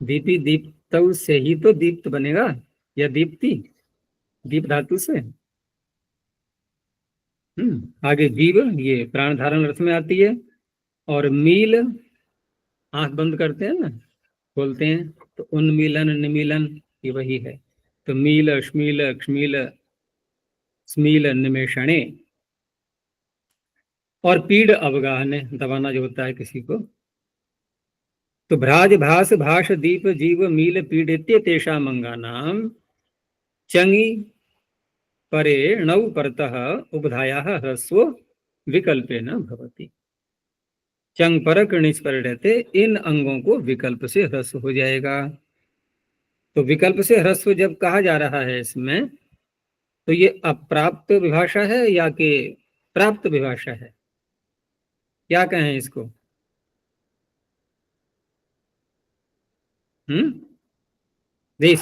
दीपी दीप्तौ से ही तो दीप्त बनेगा, या दीप्ति दीप धातु से। आगे जीव ये प्राण धारण अर्थ में आती है। और मील आंख बंद करते हैं ना, खोलते हैं तो उन्मीलन निमीलन ये वही है। तो मील अश्मील अक्ष्मील स्मील निमेषणे। और पीड़ अवगाहने दबाना जो होता है किसी को। तो भ्राज भास भाष दीप जीव मील पीड़ित्य तेषा मंगानाम चंगी परे णौ परतः उपधाया ह्रस्व विकल्पेन भवति। चंग परक णिच पर रहते इन अंगों को विकल्प से ह्रस्व हो जाएगा। तो विकल्प से ह्रस्व जब कहा जा रहा है इसमें, तो ये अप्राप्त विभाषा है या कि प्राप्त विभाषा है, क्या कहें इसको? नहीं,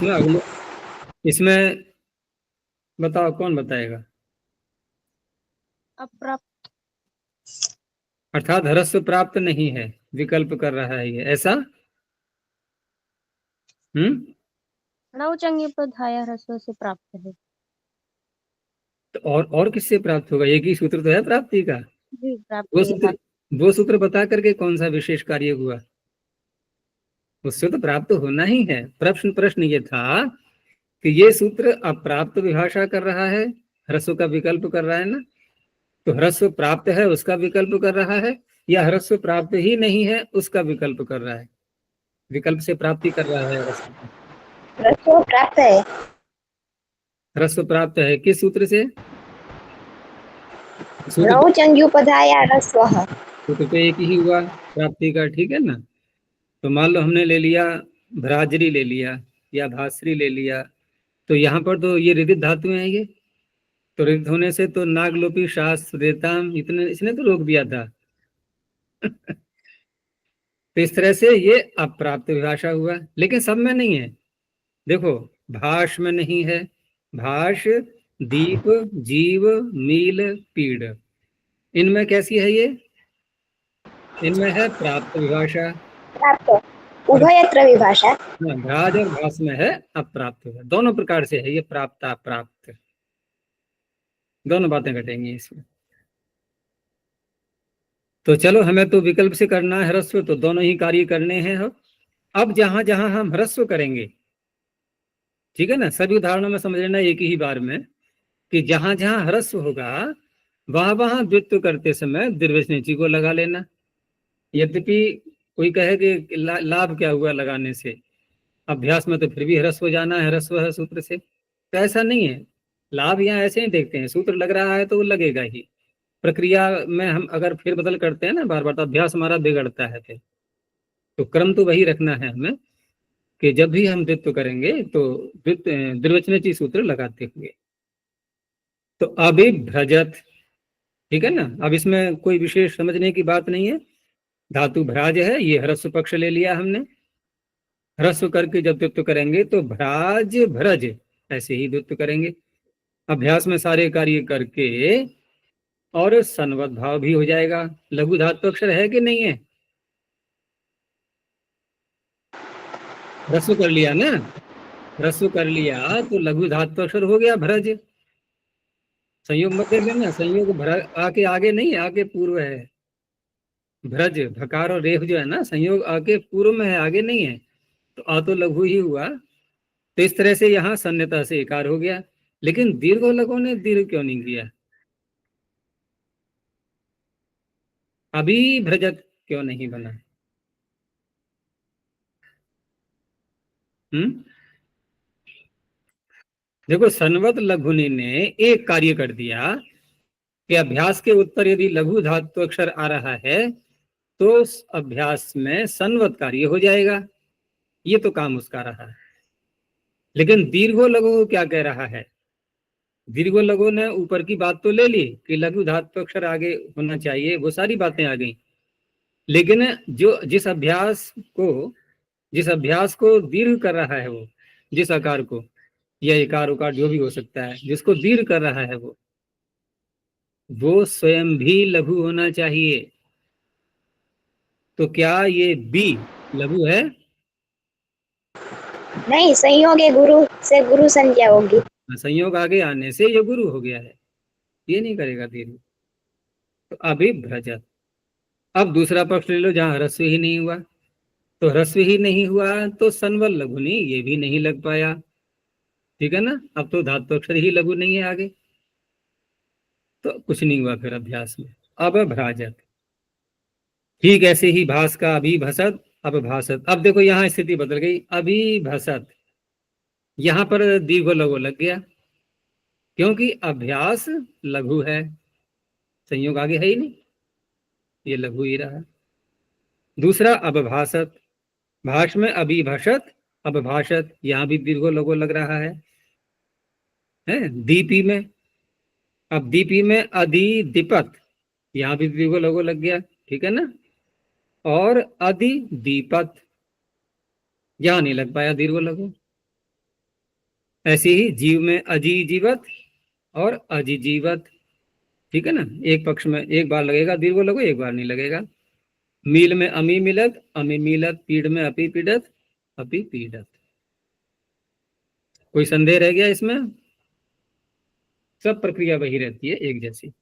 इसमें बताओ, कौन बताएगा? अप्राप्त अर्थात ह्रस्व प्राप्त नहीं है, विकल्प कर रहा है ये, ऐसा? णौचंग्युपधाया ह्रस्व से प्राप्त है। तो और किससे प्राप्त होगा? एक ही सूत्र तो है प्राप्ति का। जी, वो प्राप्ति है सूत्र वो सूत्र बता करके कौन सा विशेष कार्य हुआ? उससे तो प्राप्त होना ही है। प्रश्न ये था कि ये सूत्र अप्राप्त विभाषा कर रहा है, ह्रस्व का विकल्प कर रहा है ना, तो ह्रस्व प्राप्त है उसका विकल्प कर रहा है, या ह्रस्व प्राप्त ही नहीं है उसका विकल्प कर रहा है? विकल्प से प्राप्ति कर रहा है ह्रस्व की। ह्रस्व प्राप्त है। ह्रस्व प्राप्त है किस सूत्र से? सूत्र णौचंग्युपधाया ह्रस्वः। सूत्र तो एक ही हुआ प्राप्ति का, ठीक है ना। तो मान लो हमने ले लिया भ्राजरी ले लिया या भास्री ले लिया, तो यहाँ पर तो ये रिदित धातुएं हैं ये, तो रिदित होने से तो नागलोपी शास्त्र रेताम इतने इसने तो रोक दिया था। तो इस तरह से ये अप्राप्त विभाषा हुआ, लेकिन सब में नहीं है। देखो भाष में नहीं है, भाष, दीप, जीव, मील, पीड़, इनमें कैसी है ये? इनमें है प्राप्त विभाषा। प्राप्त उभयत्र विभाषा। भ्राज और भास में है अप्राप्त विभाषा। दोनों प्रकार से है ये प्राप्त अप्राप्त, दोनों बातें घटेंगी इसमें। तो चलो हमें तो विकल्प से करना है ह्रस्व, तो दोनों ही कार्य करने हैं। अब जहां जहां हम ह्रस्व करेंगे, ठीक है ना, सभी उदाहरणों में समझ लेना एक ही बार में कि जहां जहां ह्रस्व होगा वहां वहां द्वित्व करते समय दीर्घवचनेची को लगा लेना। यद्यपि कोई कहे कि लाभ क्या हुआ लगाने से, अभ्यास में तो फिर भी ह्रस्व जाना है, ह्रस्व है सूत्र से, तो ऐसा नहीं है। लाभ यहाँ ऐसे ही देखते हैं, सूत्र लग रहा है तो वो लगेगा ही। प्रक्रिया में हम अगर फिर बदल करते हैं ना बार बार, तो अभ्यास हमारा बिगड़ता है फिर। तो क्रम तो वही रखना है हमें कि जब भी हम द्वित्व करेंगे तो द्विवचनची सूत्र लगाते हुए। तो अभिभ्रजत, ठीक है ना। अब इसमें कोई विशेष समझने की बात नहीं है। धातु भ्राज है, ये ह्रस्व पक्ष ले लिया हमने। ह्रस्व करके जब द्वित्व करेंगे तो भ्राज भ्रज ऐसे ही द्वित्व करेंगे। अभ्यास में सारे कार्य करके और सन्वत भाव भी हो जाएगा। लघु धातु अक्षर है कि नहीं है? ह्रस्व कर लिया ना, ह्रस्व कर लिया तो लघु धातु अक्षर हो गया भ्रज। संयोग मत देख लेना, संयोग आके आगे नहीं, आगे पूर्व है। भ्रज भकार और रेफ जो है ना, संयोग आके पूर्व में है, आगे नहीं है, तो आ तो लघु ही हुआ। तो इस तरह से यहाँ सन्यता से इकार हो गया। लेकिन दीर्घ लघु ने दीर्घ क्यों नहीं किया? अभी भ्रजत क्यों नहीं बना? देखो सन्वत लघुनी ने एक कार्य कर दिया कि अभ्यास के उत्तर यदि लघु धातु अक्षर आ रहा है तो अभ्यास में सन्वत कार्य हो जाएगा, ये तो काम उसका रहा है। लेकिन दीर्घो लघु क्या कह रहा है? दीर्घो लघु ने ऊपर की बात तो ले ली कि लघु धातु अक्षर आगे होना चाहिए, वो सारी बातें आ गई, लेकिन जो जिस अभ्यास को दीर्घ कर रहा है, वो जिस आकार को, या इकार उकार जो भी हो सकता है, जिसको दीर्घ कर रहा है वो स्वयं भी लघु होना चाहिए। तो क्या ये बी लघु है? नहीं, संयोग गुरु से गुरु संज्ञा होगी। संयोग आगे आने से ये गुरु हो गया है, ये नहीं करेगा दीर्घ। तो अभिभ्रजत। अब दूसरा पक्ष ले लो जहां ह्रस्व ही नहीं हुआ, तो ह्रस्व ही नहीं हुआ तो सन्वल लघुनी ये भी नहीं लग पाया, ठीक है ना। अब तो धातु अक्षर ही लघु नहीं है आगे, तो कुछ नहीं हुआ फिर अभ्यास में। अब भ्राजत, ठीक ऐसे ही भास का अभिभसत अब भासत। अब देखो यहाँ स्थिति बदल गई, अभिभसत यहाँ पर दीर्घ लघु लग गया, क्योंकि अभ्यास लघु है, संयोग आगे है ही नहीं, ये लघु ही रहा। दूसरा अबभाषत, भाष में अभिभषत अबभाषत, यहाँ भी दीर्घ लघु लग रहा है दीपी में। अब दीपी में अधिदीपत, यहाँ भी दीर्घ लघु लग गया, ठीक है ना। और अधिदीपत यहाँ नहीं लग पाया दीर्घ लघु। ऐसे ही जीव में अजीजीवत और अजिजीवत, ठीक है ना। एक पक्ष में एक बार लगेगा दीर्घ लघु, एक बार नहीं लगेगा। मील में अमी मिलत अमी मिलत, पीड़ में अपी पीड़त अपी पीड़त, कोई संदेह रह गया इसमें? सब प्रक्रिया वही रहती है, एक जैसी।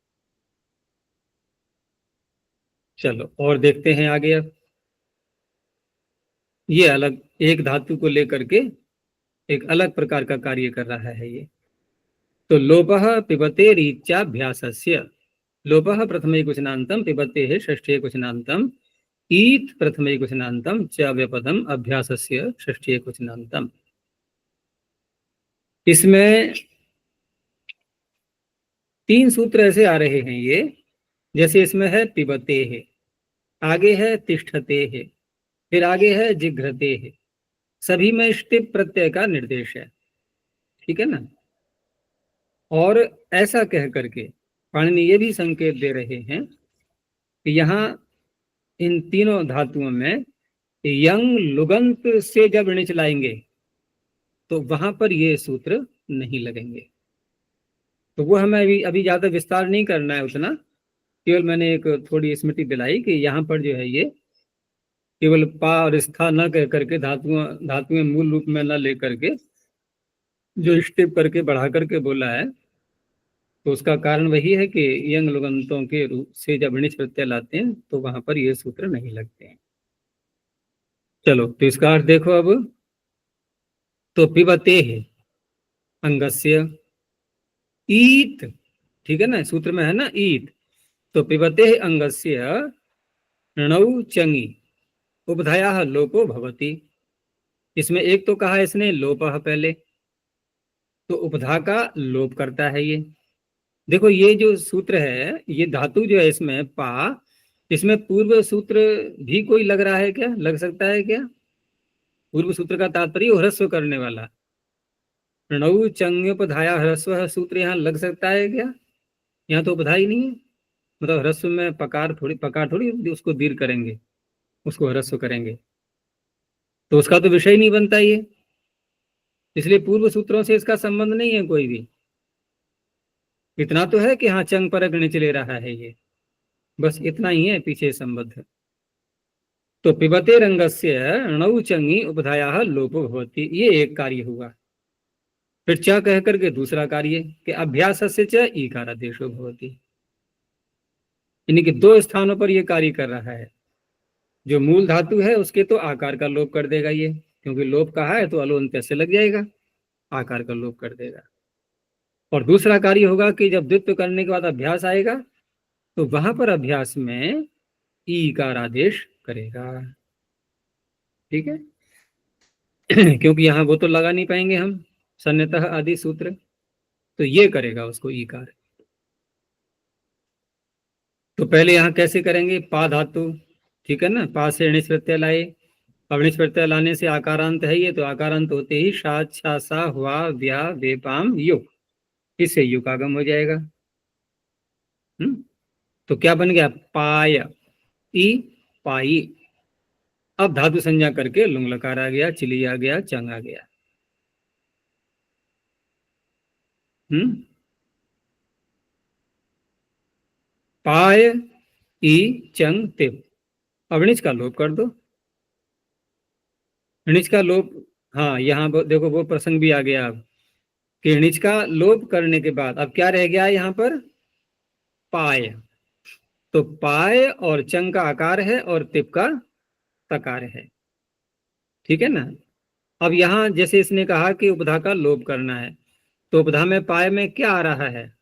चलो और देखते हैं आगे। अब ये अलग एक धातु को लेकर के एक अलग प्रकार का कार्य कर रहा है ये। तो लोपः पिबते रीत्याभ्यासस्य, लोपः प्रथमैकवचनान्तं, पिबतेः षष्ठीैकवचनान्तं, ईत् प्रथमैकवचनान्तं च व्यपदम् अभ्यासस्य षष्ठीैकवचनान्तं। इसमें 3 सूत्र ऐसे आ रहे हैं ये, जैसे इसमें है पिबतेः, आगे है तिष्ठतेः, फिर आगे है जिघ्रतेः। सभी में ष्टिप प्रत्यय का निर्देश है, ठीक है ना। और ऐसा कह करके पाणिनि ये भी संकेत दे रहे हैं कि यहाँ इन तीनों धातुओं में यंग लुगंत से जब ऋण चलाएंगे तो वहां पर ये सूत्र नहीं लगेंगे। तो वो हमें अभी ज्यादा विस्तार नहीं करना है उतना, केवल मैंने एक थोड़ी स्मृति दिलाई कि यहाँ पर जो है ये केवल पा और स्था न कह करके धातुएं मूल रूप में न लेकर के जो स्टिप करके बढ़ा करके बोला है, तो उसका कारण वही है कि यंग लुगंतों के रूप से जब ऋण प्रत्यय लाते हैं तो वहां पर ये सूत्र नहीं लगते हैं। चलो तो इसका अर्थ देखो अब। तो पिबते है अंगस्य ईत, ठीक है ना, सूत्र में है ना ईत। तो पिबते अंगस्य णौ चंगी उपधाया लोपो भवति। इसमें एक तो कहा इसने लोपः पहले, तो उपधा का लोप करता है ये। देखो ये जो सूत्र है, ये धातु जो है इसमें पा, इसमें पूर्व सूत्र भी कोई लग रहा है क्या? लग सकता है क्या? पूर्व सूत्र का तात्पर्य ह्रस्व करने वाला। णौ चंग्योपधाया ह्रस्व सूत्र यहाँ लग सकता है क्या? यहाँ तो उपधा ही नहीं है, मतलब ह्रस्व में पकार थोड़ी उसको दीर्घ करेंगे, उसको ह्रस्व करेंगे, तो उसका तो विषय नहीं बनता ये। इसलिए पूर्व सूत्रों से इसका संबंध नहीं है कोई भी। इतना तो है कि हाँ चंग पर गणित चले रहा है ये, बस इतना ही है पीछे संबंध। तो पिबते रंगस्य णौ चंगी उपधाया लोपो भवति, ये एक कार्य हुआ। फिर च कह करके दूसरा कार्य कि अभ्यास से च ईकारादेशो भवति, यानी कि 2 स्थानों पर ये कार्य कर रहा है। जो मूल धातु है उसके तो आकार का लोप कर देगा ये, क्योंकि लोप कहा है तो अलोन्त्य से लग जाएगा, आकार का लोप कर देगा। और दूसरा कार्य होगा कि जब द्वित्व करने के बाद अभ्यास आएगा तो वहां पर अभ्यास में ईकार आदेश करेगा, ठीक है। क्योंकि यहाँ वो तो लगा नहीं पाएंगे हम सन्नितः आदि सूत्र, तो ये करेगा उसको ईकार। तो पहले यहाँ कैसे करेंगे? पा धातु, ठीक है ना, पा से णिच प्रत्यय लाए। अब णिच प्रत्यय लाने से आकारांत है ये, तो आकारांत होते ही शा छा सा हुआ व्या वेपाम युग, इससे युग आगम हो जाएगा। तो क्या बन गया? पाय ई पाई। अब धातु संज्ञा करके लुंग लकार आ गया, चिली आ गया, चंग आ गया। पाय ई चंग तिप। अब णिच का लोप कर दो, णिच का लोप। हाँ यहाँ देखो वो प्रसंग भी आ गया अब कि णिच का लोप करने के बाद अब क्या रह गया यहाँ पर? पाय। तो पाय और चंग का आकार है और तिप का तकार है, ठीक है ना। अब यहाँ जैसे इसने कहा कि उपधा का लोप करना है, तो उपधा में पाय में क्या आ रहा है?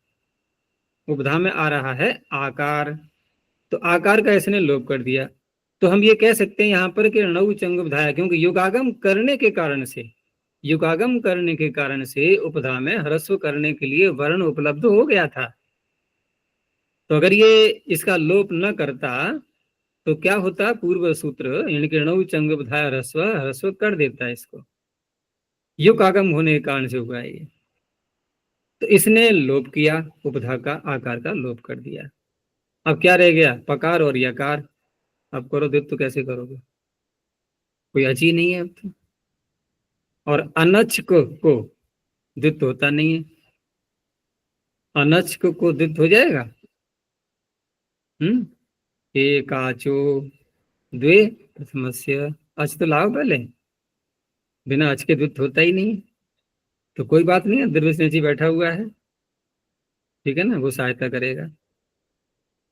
उपधा में आ रहा है आकार, तो आकार का इसने लोप कर दिया। तो हम ये कह सकते हैं यहाँ पर कि णौ चंग उपधाया, क्योंकि युगागम करने के कारण से उपधा में ह्रस्व करने के लिए वर्ण उपलब्ध हो गया था। तो अगर ये इसका लोप न करता तो क्या होता? पूर्व सूत्र यानी कि णौ चंग उपधाया ह्रस्व कर देता है इसको, युगागम होने के कारण से हुआ है ये। तो इसने लोप किया, उपधा का आकार का लोप कर दिया। अब क्या रह गया? पकार और यकार। अब करो द्वित्व, कैसे करोगे? कोई अची नहीं है अब तो। और अनच को द्वित्व होता नहीं है, अनच को द्वित्व हो जाएगा। एकाचो द्वे प्रथमस्य, अच तो लाओ पहले, बिना अच के द्वित्व होता ही नहीं। तो कोई बात नहीं है, द्रव्यस्नेची बैठा हुआ है, ठीक है ना, वो सहायता करेगा।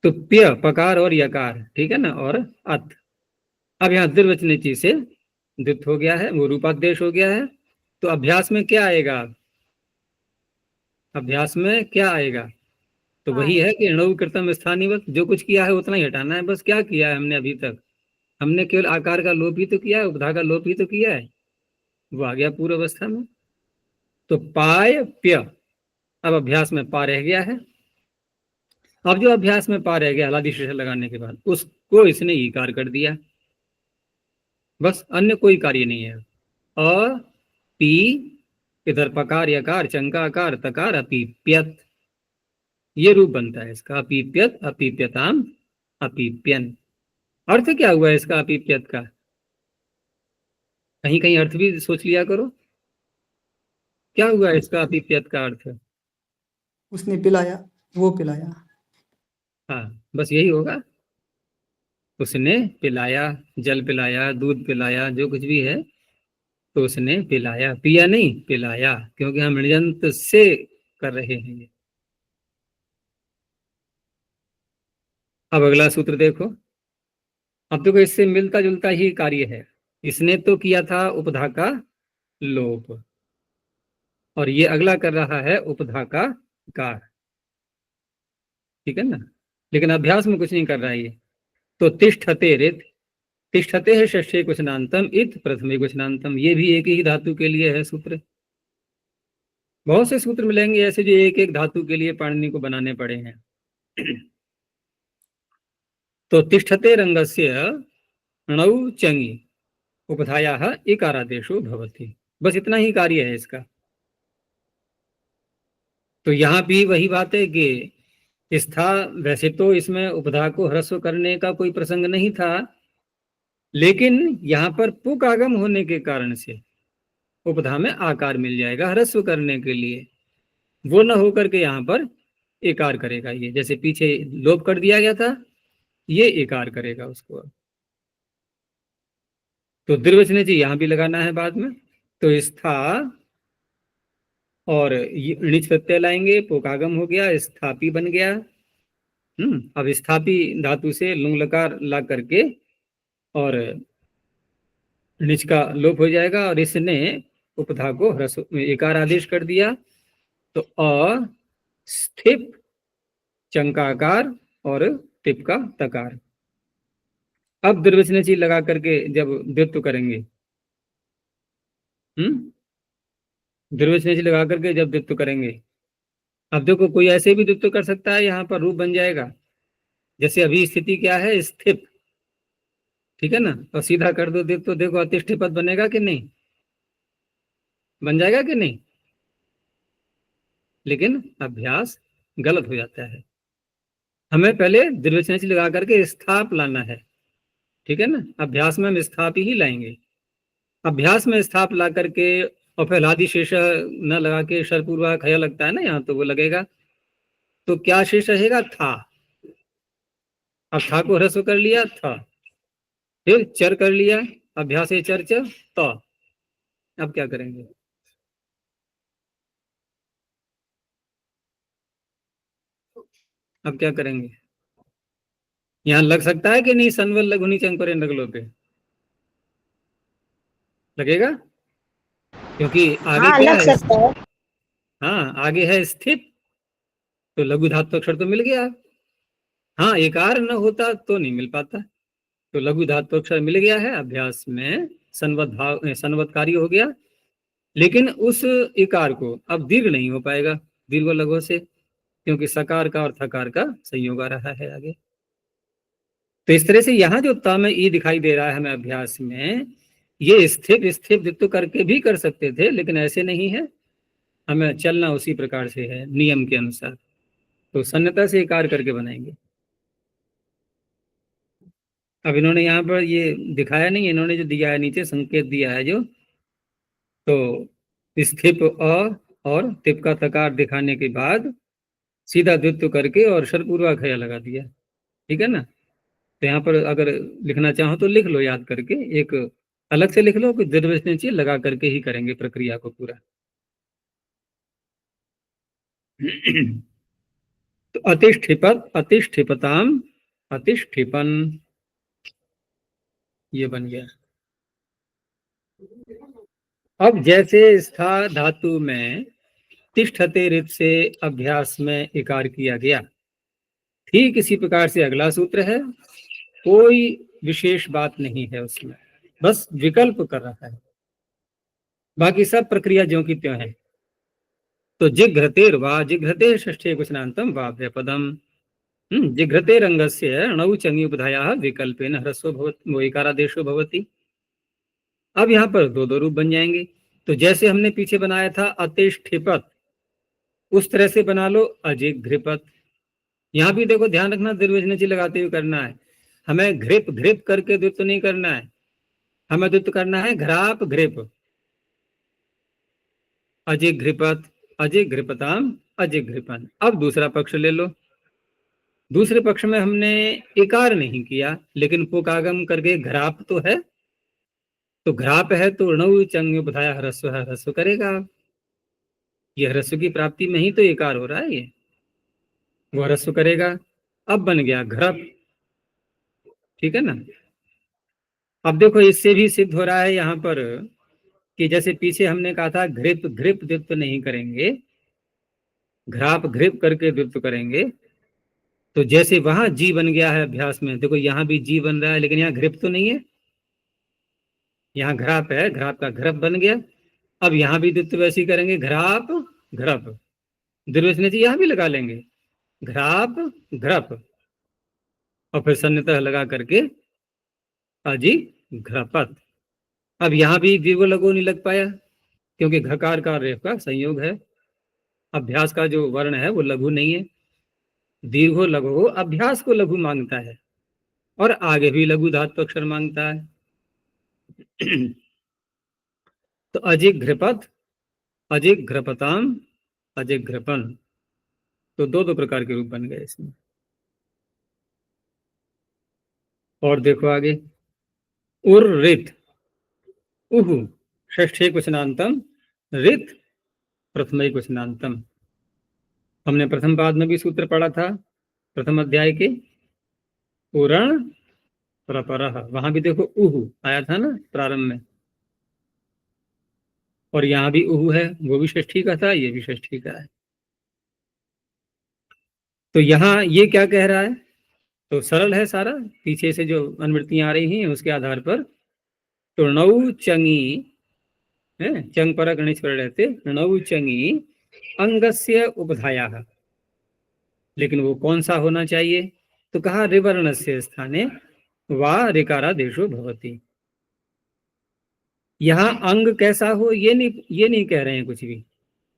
तो प्य पकार और यकार, ठीक है ना, और अत। अब यहाँ द्रव्यस्नेची से द्वित्व हो गया है, वो रूपादेश हो गया है। तो अभ्यास में क्या आएगा? अभ्यास में क्या आएगा? तो वही है कि णौ कृतम स्थानीय, जो कुछ किया है उतना ही हटाना है बस। क्या किया है हमने अभी तक? हमने केवल आकार का लोप ही तो किया है, उपधा का लोप ही तो किया है, वो आ गया पूर्व अवस्था में। तो पाय प्य, अब अभ्यास में पा रह गया है। अब जो अभ्यास में पा रह गया हलादि शेष लगाने के बाद, उसको इसने ईकार कर दिया, बस, अन्य कोई कार्य नहीं है। अ पी, इधर पकार यकार चंकाकार तकार अपीप्यत, ये रूप बनता है इसका, अपीप्यत अपीप्यताम अपीप्यन। अर्थ क्या हुआ इसका अपीप्यत का? कहीं कहीं अर्थ भी सोच लिया करो, क्या हुआ इसका अपीप्यत का अर्थ? उसने पिलाया, वो पिलाया। हाँ, बस यही होगा। उसने पिलाया, जल पिलाया, दूध पिलाया, जो कुछ भी है, तो उसने पिलाया, पिया नहीं पिलाया, क्योंकि हम ऋजंत से कर रहे हैं ये। अब अगला सूत्र देखो। अब देखो, इससे मिलता जुलता ही कार्य है। इसने तो किया था उपधा का लोप, और ये अगला कर रहा है उपधा का कार, ठीक है ना, लेकिन अभ्यास में कुछ नहीं कर रहा है ये। तो तिष्ठते रित, तिष्ठते है षष्ठे क्वचनांतम, इत प्रथमे क्वचनांतम, ये भी एक ही धातु के लिए है सूत्र। बहुत से सूत्र मिलेंगे ऐसे जो एक एक धातु के लिए पाणिनि को बनाने पड़े हैं। तो तिष्ठते रंगस्य णौ चंगी उपधाया इकारादेशो भवति, बस इतना ही कार्य है इसका। तो यहाँ भी वही बात है कि स्था, वैसे तो इसमें उपधा को ह्रस्व करने का कोई प्रसंग नहीं था, लेकिन यहाँ पर पुक आगम होने के कारण से उपधा में आकार मिल जाएगा ह्रस्व करने के लिए। वो न होकर के यहाँ पर एकार करेगा, ये जैसे पीछे लोप कर दिया गया था, ये एकार करेगा उसको। तो द्विवचन जी यहाँ भी लगाना है बाद में। तो स्था और णिच प्रत्यय लाएंगे, पोकागम हो गया, स्थापी बन गया। अब स्थापी धातु से लुंग लकार ला करके और णिच का लोप हो जाएगा, और इसने उपधा को ह्रस्व एकार आदेश कर दिया। तो अ स्थिप चंकाकार और टिप का तकार। अब द्विवचन चीज लगा करके जब द्वित्व करेंगे, द्विवचन चीज लगा करके जब द्वित्व करेंगे, अब देखो कोई ऐसे भी द्वित्व कर सकता है, यहाँ पर रूप बन जाएगा। जैसे अभी स्थिति क्या है, स्थिप, ठीक है ना, और सीधा कर दो द्वित्व, देखो अतिष्ठ पद बनेगा कि नहीं, बन जाएगा कि नहीं? लेकिन अभ्यास गलत हो जाता है। हमें पहले द्विवचन चीज लगा करके स्थाप लाना है, ठीक है ना, अभ्यास में हम स्थाप ही लाएंगे। अभ्यास में स्थाप ला करके और फिर लादि शेष न लगा के शरपूर्वा खया लगता है ना यहाँ, तो वो लगेगा। तो क्या शेष रहेगा? था। अब था को ह्रस्व कर लिया था, फिर चर कर लिया, अभ्यास चर चर तो। अब क्या करेंगे? अब क्या करेंगे? यहाँ लग सकता है कि नहीं, सनवल लघुनी चंग पर नगलो पे लगेगा, क्योंकि आगे हाँ क्या लग है? सकता है। हाँ, आगे है स्थित, तो लघु धातु अक्षर तो मिल गया। हाँ, एकार न होता तो नहीं मिल पाता, तो लघु धातु अक्षर मिल गया है, अभ्यास में संवत भाव संवत कार्य हो गया। लेकिन उस इकार को अब दीर्घ नहीं हो पाएगा दीर्घ लघु से, क्योंकि सकार का और थकार का संयोग आ रहा है आगे। तो इस तरह से यहाँ जो त में ई दिखाई दे रहा है हमें अभ्यास में, ये स्थिर स्थिर द्वित्व करके भी कर सकते थे, लेकिन ऐसे नहीं है, हमें चलना उसी प्रकार से है नियम के अनुसार। तो सन्नता से इकार करके बनाएंगे। अब इन्होंने यहाँ पर ये दिखाया नहीं, इन्होंने जो दिया है नीचे संकेत दिया है जो, तो स्थिप अ और तिप का तकार दिखाने के बाद सीधा द्वित्व करके और शरपूर्वा खया लगा दिया, ठीक है ना। तो यहाँ पर अगर लिखना चाहो तो लिख लो याद करके, एक अलग से लिख लो कि द्विवचन चीज लगा करके ही करेंगे प्रक्रिया को पूरा। तो अतिष्ठिपत, अतिष्ठिपताम, अतिष्ठिपन, ये बन गया। अब जैसे स्था धातु में तिष्ठते रित से अभ्यास में इकार किया गया, ठीक इसी प्रकार से अगला सूत्र है, कोई विशेष बात नहीं है उसमें, बस विकल्प कर रहा है, बाकी सब प्रक्रिया ज्यों की त्यों है। तो जिघ्रतेर वा, जिघ्रते षष्ठे कुशनांतम वाव्यपदम, जिघ्रते रंगस्य णौ चंगी उपधायाः विकल्पेन ह्रस्वो भवति, वो इकारादेशो भवति। अब यहाँ पर दो दो रूप बन जाएंगे। तो जैसे हमने पीछे बनाया था अतिष्ठिपत, उस तरह से बना लो अजिघ्रिपत। यहाँ भी देखो ध्यान रखना, दीर्घवचनची लगाते हुए करना है, हमें घृप घृप करके द्वित्व नहीं करना है, हमें द्वित्व करना है घ्राप घृप। अजिघ्रिपत, अजिघ्रिपताम, अजिघ्रिपन। अब दूसरा पक्ष ले लो, दूसरे पक्ष में हमने इकार नहीं किया, लेकिन पुकागम करके घ्राप तो है, तो घ्राप है तो णौ चंग उपधाया ह्रस्व है, ह्रस्व करेगा। ये ह्रस्व की प्राप्ति में ही तो इकार हो रहा है, ये वो ह्रस्व करेगा। अब बन गया घ्रप, ठीक है ना। अब देखो इससे भी सिद्ध हो रहा है यहाँ पर कि जैसे पीछे हमने कहा था घृप घृप द्वित्व नहीं करेंगे, घ्राप घृप करके द्वित्व करेंगे। तो जैसे वहां जी बन गया है अभ्यास में, देखो यहाँ भी जी बन रहा है, लेकिन यहाँ घृप तो नहीं है, यहाँ घ्राप है, घ्राप का घ्रप बन गया। अब यहाँ भी द्वित्व वैसे ही करेंगे, घ्राप घ्रप, द्विवचन जी यहाँ भी लगा लेंगे, घ्राप घ्रप, और फिर सन्नितः लगा करके अजी घ्रपत। अब यहाँ भी दीर्घ लघु नहीं लग पाया, क्योंकि घकार का रेफ का संयोग है, अभ्यास का जो वर्ण है वो लघु नहीं है। दीर्घो लघु अभ्यास को लघु मांगता है, और आगे भी लघु धातु अक्षर मांगता है। तो अजिघ्रपत, अजिघ्रपताम, अजिघ्रपन, तो दो दो प्रकार के रूप बन गए इसमें। और देखो आगे, उर्रित, उहु षष्ठे क्वचनांतम, रित प्रथम क्वचनांतम। हमने प्रथम पाद में भी सूत्र पढ़ा था, प्रथम अध्याय के, उरण प्रपरः, वहां भी देखो उहु आया था ना प्रारंभ में, और यहाँ भी उहु है, वो भी षष्ठी का था, ये भी षष्ठी का है। तो यहाँ ये क्या कह रहा है, तो सरल है सारा, पीछे से जो अनुवृत्तियां आ रही हैं उसके आधार पर। तो णौ चंगी है, चंग पर गणेश पर रहते, णौ चंगी अंगस्य उपधायाः, लेकिन वो कौन सा होना चाहिए, तो कहा रिवर्णस्य स्थाने वा ऋकारादेशो भवति। यहाँ अंग कैसा हो ये नहीं कह रहे हैं कुछ भी,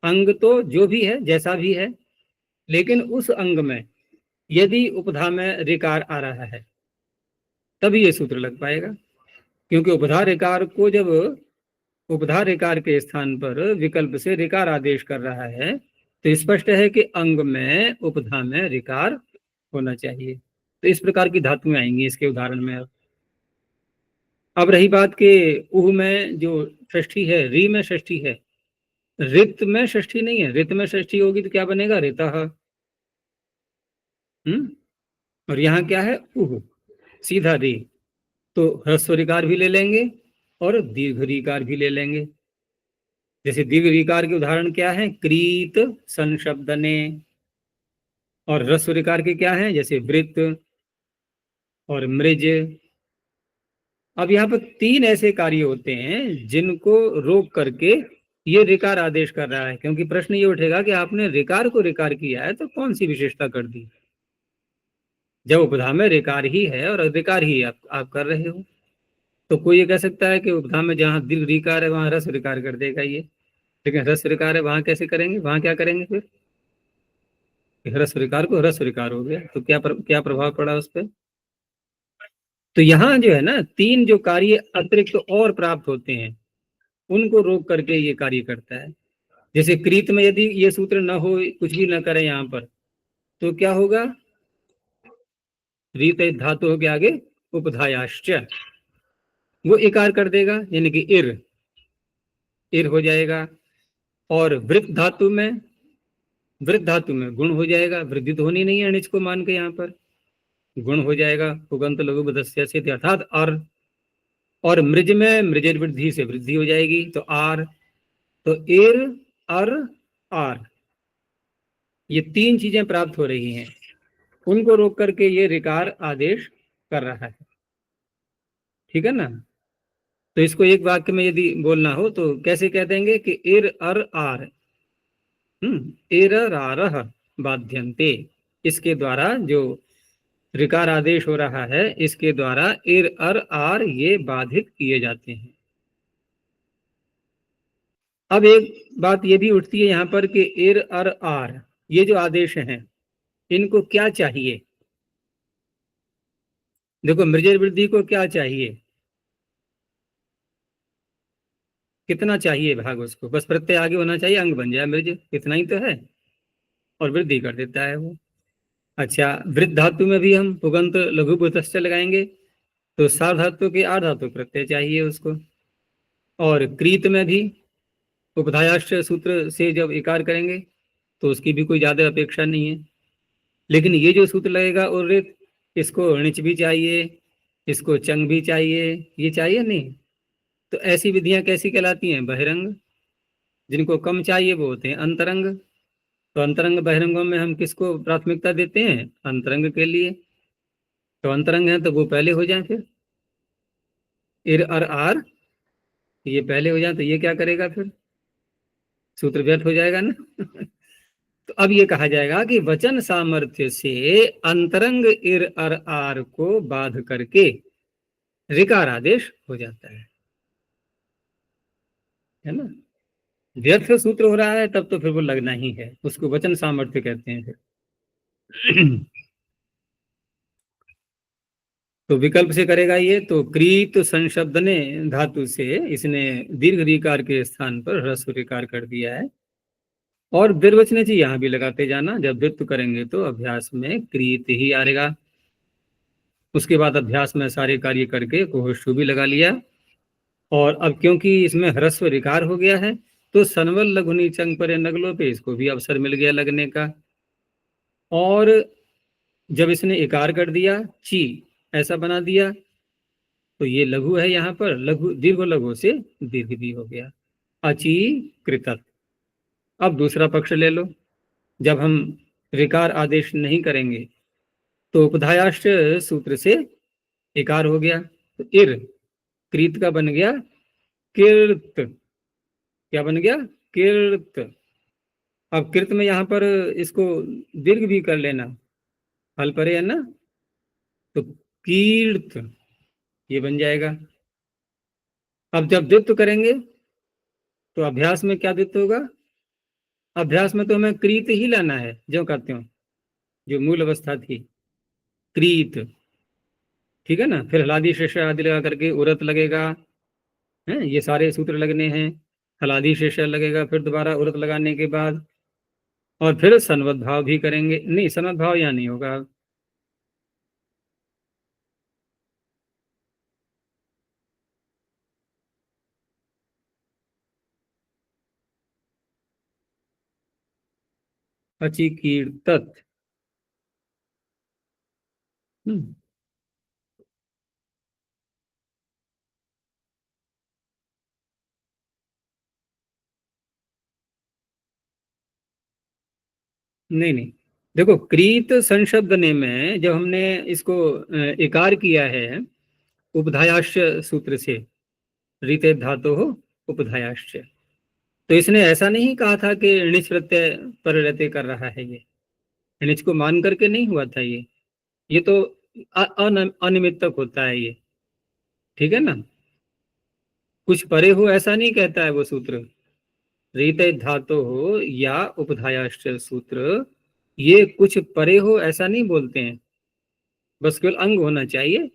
अंग तो जो भी है जैसा भी है, लेकिन उस अंग में यदि उपधा में ऋकार आ रहा है तभी ये सूत्र लग पाएगा, क्योंकि उपधा ऋकार को जब उपधा ऋकार के स्थान पर विकल्प से ऋकार आदेश कर रहा है, तो स्पष्ट है कि अंग में उपधा में ऋकार होना चाहिए। तो इस प्रकार की धातुएं आएंगी इसके उदाहरण में। अब रही बात के उह में जो षष्ठी है, री में षष्ठी है, रित में षष्ठी नहीं है, रित में षष्ठी होगी तो क्या बनेगा, ऋतः। और यहाँ क्या है, उह, सीधा री, तो ह्रस्व ऋकार भी ले लेंगे और दीर्घ ऋकार भी ले लेंगे। जैसे दीर्घ ऋकार के उदाहरण क्या है, क्रीत संशब्दने, और ह्रस्व ऋकार के क्या है, जैसे वृत्त और मृज। अब यहाँ पर तीन ऐसे कार्य होते हैं जिनको रोक करके ये ऋकार आदेश कर रहा है, क्योंकि प्रश्न ये उठेगा कि आपने ऋकार को ऋकार किया है तो कौन सी विशेषता कर दी, जब उपधा में ऋकार ही है और अधिकार ही आप कर रहे हो। तो कोई ये कह सकता है कि उपधा में जहाँ दीर्घ ऋकार है वहां ह्रस्व ऋकार कर देगा ये, लेकिन ह्रस्व ऋकार है वहां कैसे करेंगे, वहां क्या करेंगे फिर, ह्रस्व ऋकार को ह्रस्व ऋकार हो गया, तो क्या प्रभाव पड़ा उस पर। तो यहाँ जो है ना, तीन जो कार्य अतिरिक्त और प्राप्त होते हैं उनको रोक करके ये कार्य करता है। जैसे क्रीत में यदि ये सूत्र न हो, कुछ भी न करें यहाँ पर, तो क्या होगा, रीत धातु के आगे उपधायाश्च, वो इकार कर देगा, यानी कि इर हो जाएगा। और वृत्त धातु में वृद्ध धातु में गुण हो जाएगा, वृद्धि तो होनी नहीं है अनिच को मान के, यहाँ पर गुण हो जाएगा पुगंत लघु बदस्य से, अर्थात और मृज में मृजर वृद्धि से वृद्धि हो जाएगी, तो आर, तो एर अर आर, ये तीन चीजें प्राप्त हो रही हैं, उनको रोक करके ये ऋकार आदेश कर रहा है, ठीक है ना। तो इसको एक वाक्य में यदि बोलना हो तो कैसे कह देंगे कि एर अर आर, एर रारह बाध्यन्ते, इसके द्वारा जो ऋकार आदेश हो रहा है इसके द्वारा एर अर आर ये बाधित किए जाते हैं। अब एक बात ये भी उठती है यहाँ पर कि एर अर आर ये जो आदेश हैं इनको क्या चाहिए। देखो मृजर वृद्धि को क्या चाहिए, कितना चाहिए भाग उसको, बस प्रत्यय आगे होना चाहिए, अंग बन जाए मृज, इतना ही तो है, और वृद्धि कर देता है वो। अच्छा, वृद्ध धातु में भी हम पुगंत लघु बुतश्च लगाएंगे, तो सार धातु के आठ धातु प्रत्यय चाहिए उसको। और क्रीत में भी उपधायाश्रय सूत्र से जब इकार करेंगे तो उसकी भी कोई ज्यादा अपेक्षा नहीं है, लेकिन ये जो सूत्र लगेगा और इसको णिच भी चाहिए, इसको चंग भी चाहिए, ये चाहिए नहीं। तो ऐसी विधियां कैसी कहलाती हैं, बहिरंग। जिनको कम चाहिए वो होते हैं अंतरंग। तो अंतरंग बहिरंगों में हम किसको प्राथमिकता देते हैं, अंतरंग के लिए। तो अंतरंग है तो वो पहले हो जाए, फिर इर अर आर ये पहले हो जाए, तो ये क्या करेगा, फिर सूत्र व्यर्थ हो जाएगा ना। तो अब ये कहा जाएगा कि वचन सामर्थ्य से अंतरंग इर अर आर को बाध करके ऋकार आदेश हो जाता है ना। व्यर्थ सूत्र हो रहा है तब तो फिर वो लगना ही है, उसको वचन सामर्थ्य कहते हैं फिर। तो विकल्प से करेगा ये, तो क्रीत संशब्दने धातु से इसने दीर्घ ऋकार के स्थान पर ह्रस्व ऋकार कर दिया है। और द्विर्वचन जी यहाँ भी लगाते जाना, जब द्वित्व करेंगे तो अभ्यास में क्रीत ही आएगा। उसके बाद अभ्यास में सारे कार्य करके कोहशु भी लगा लिया। और अब क्योंकि इसमें ह्रस्व ऋकार हो गया है तो सनवल लघुनी चंग पर नगलों पे इसको भी अवसर मिल गया लगने का। और जब इसने इकार कर दिया, ची ऐसा बना दिया, तो ये लघु है, यहाँ पर लघु दीर्घ लघु से दीर्घ भी हो गया, अची कृतत। अब दूसरा पक्ष ले लो, जब हम ऋकार आदेश नहीं करेंगे तो उपधायाश्च सूत्र से इकार हो गया, तो इर क्रीत का बन गया किर्त। क्या बन गया, किर्त। अब कृत में यहाँ पर इसको दीर्घ भी कर लेना, हल परे है ना, तो कीर्त ये बन जाएगा। अब जब द्वित्व करेंगे तो अभ्यास में क्या द्वित्व होगा, अभ्यास में तो हमें क्रीत ही लाना है, जो करते हो जो मूल अवस्था थी क्रीत, ठीक है ना। फिर हलादी शेष आदि लगा करके उरत लगेगा, है ये सारे सूत्र लगने हैं। हलादी शेष लगेगा, फिर दोबारा उरत लगाने के बाद, और फिर सनवत भाव भी करेंगे। नहीं, सनवत भाव यहाँ नहीं होगा। अचिकीर्तत, नहीं नहीं, देखो क्रीत संशब्दने में जब हमने इसको इकार किया है उपधायाश्च सूत्र से, रीते धातु हो उपधायाश्च, तो इसने ऐसा नहीं कहा था कि णिच प्रत्यय पर रहते कर रहा है, ये णिच को मान करके नहीं हुआ था ये तो अनिमित्तक होता है ये, ठीक है ना। कुछ परे हो ऐसा नहीं कहता है वो सूत्र, रीते धातु हो या उपधायाश्च सूत्र, ये कुछ परे हो ऐसा नहीं बोलते हैं, बस केवल अंग होना चाहिए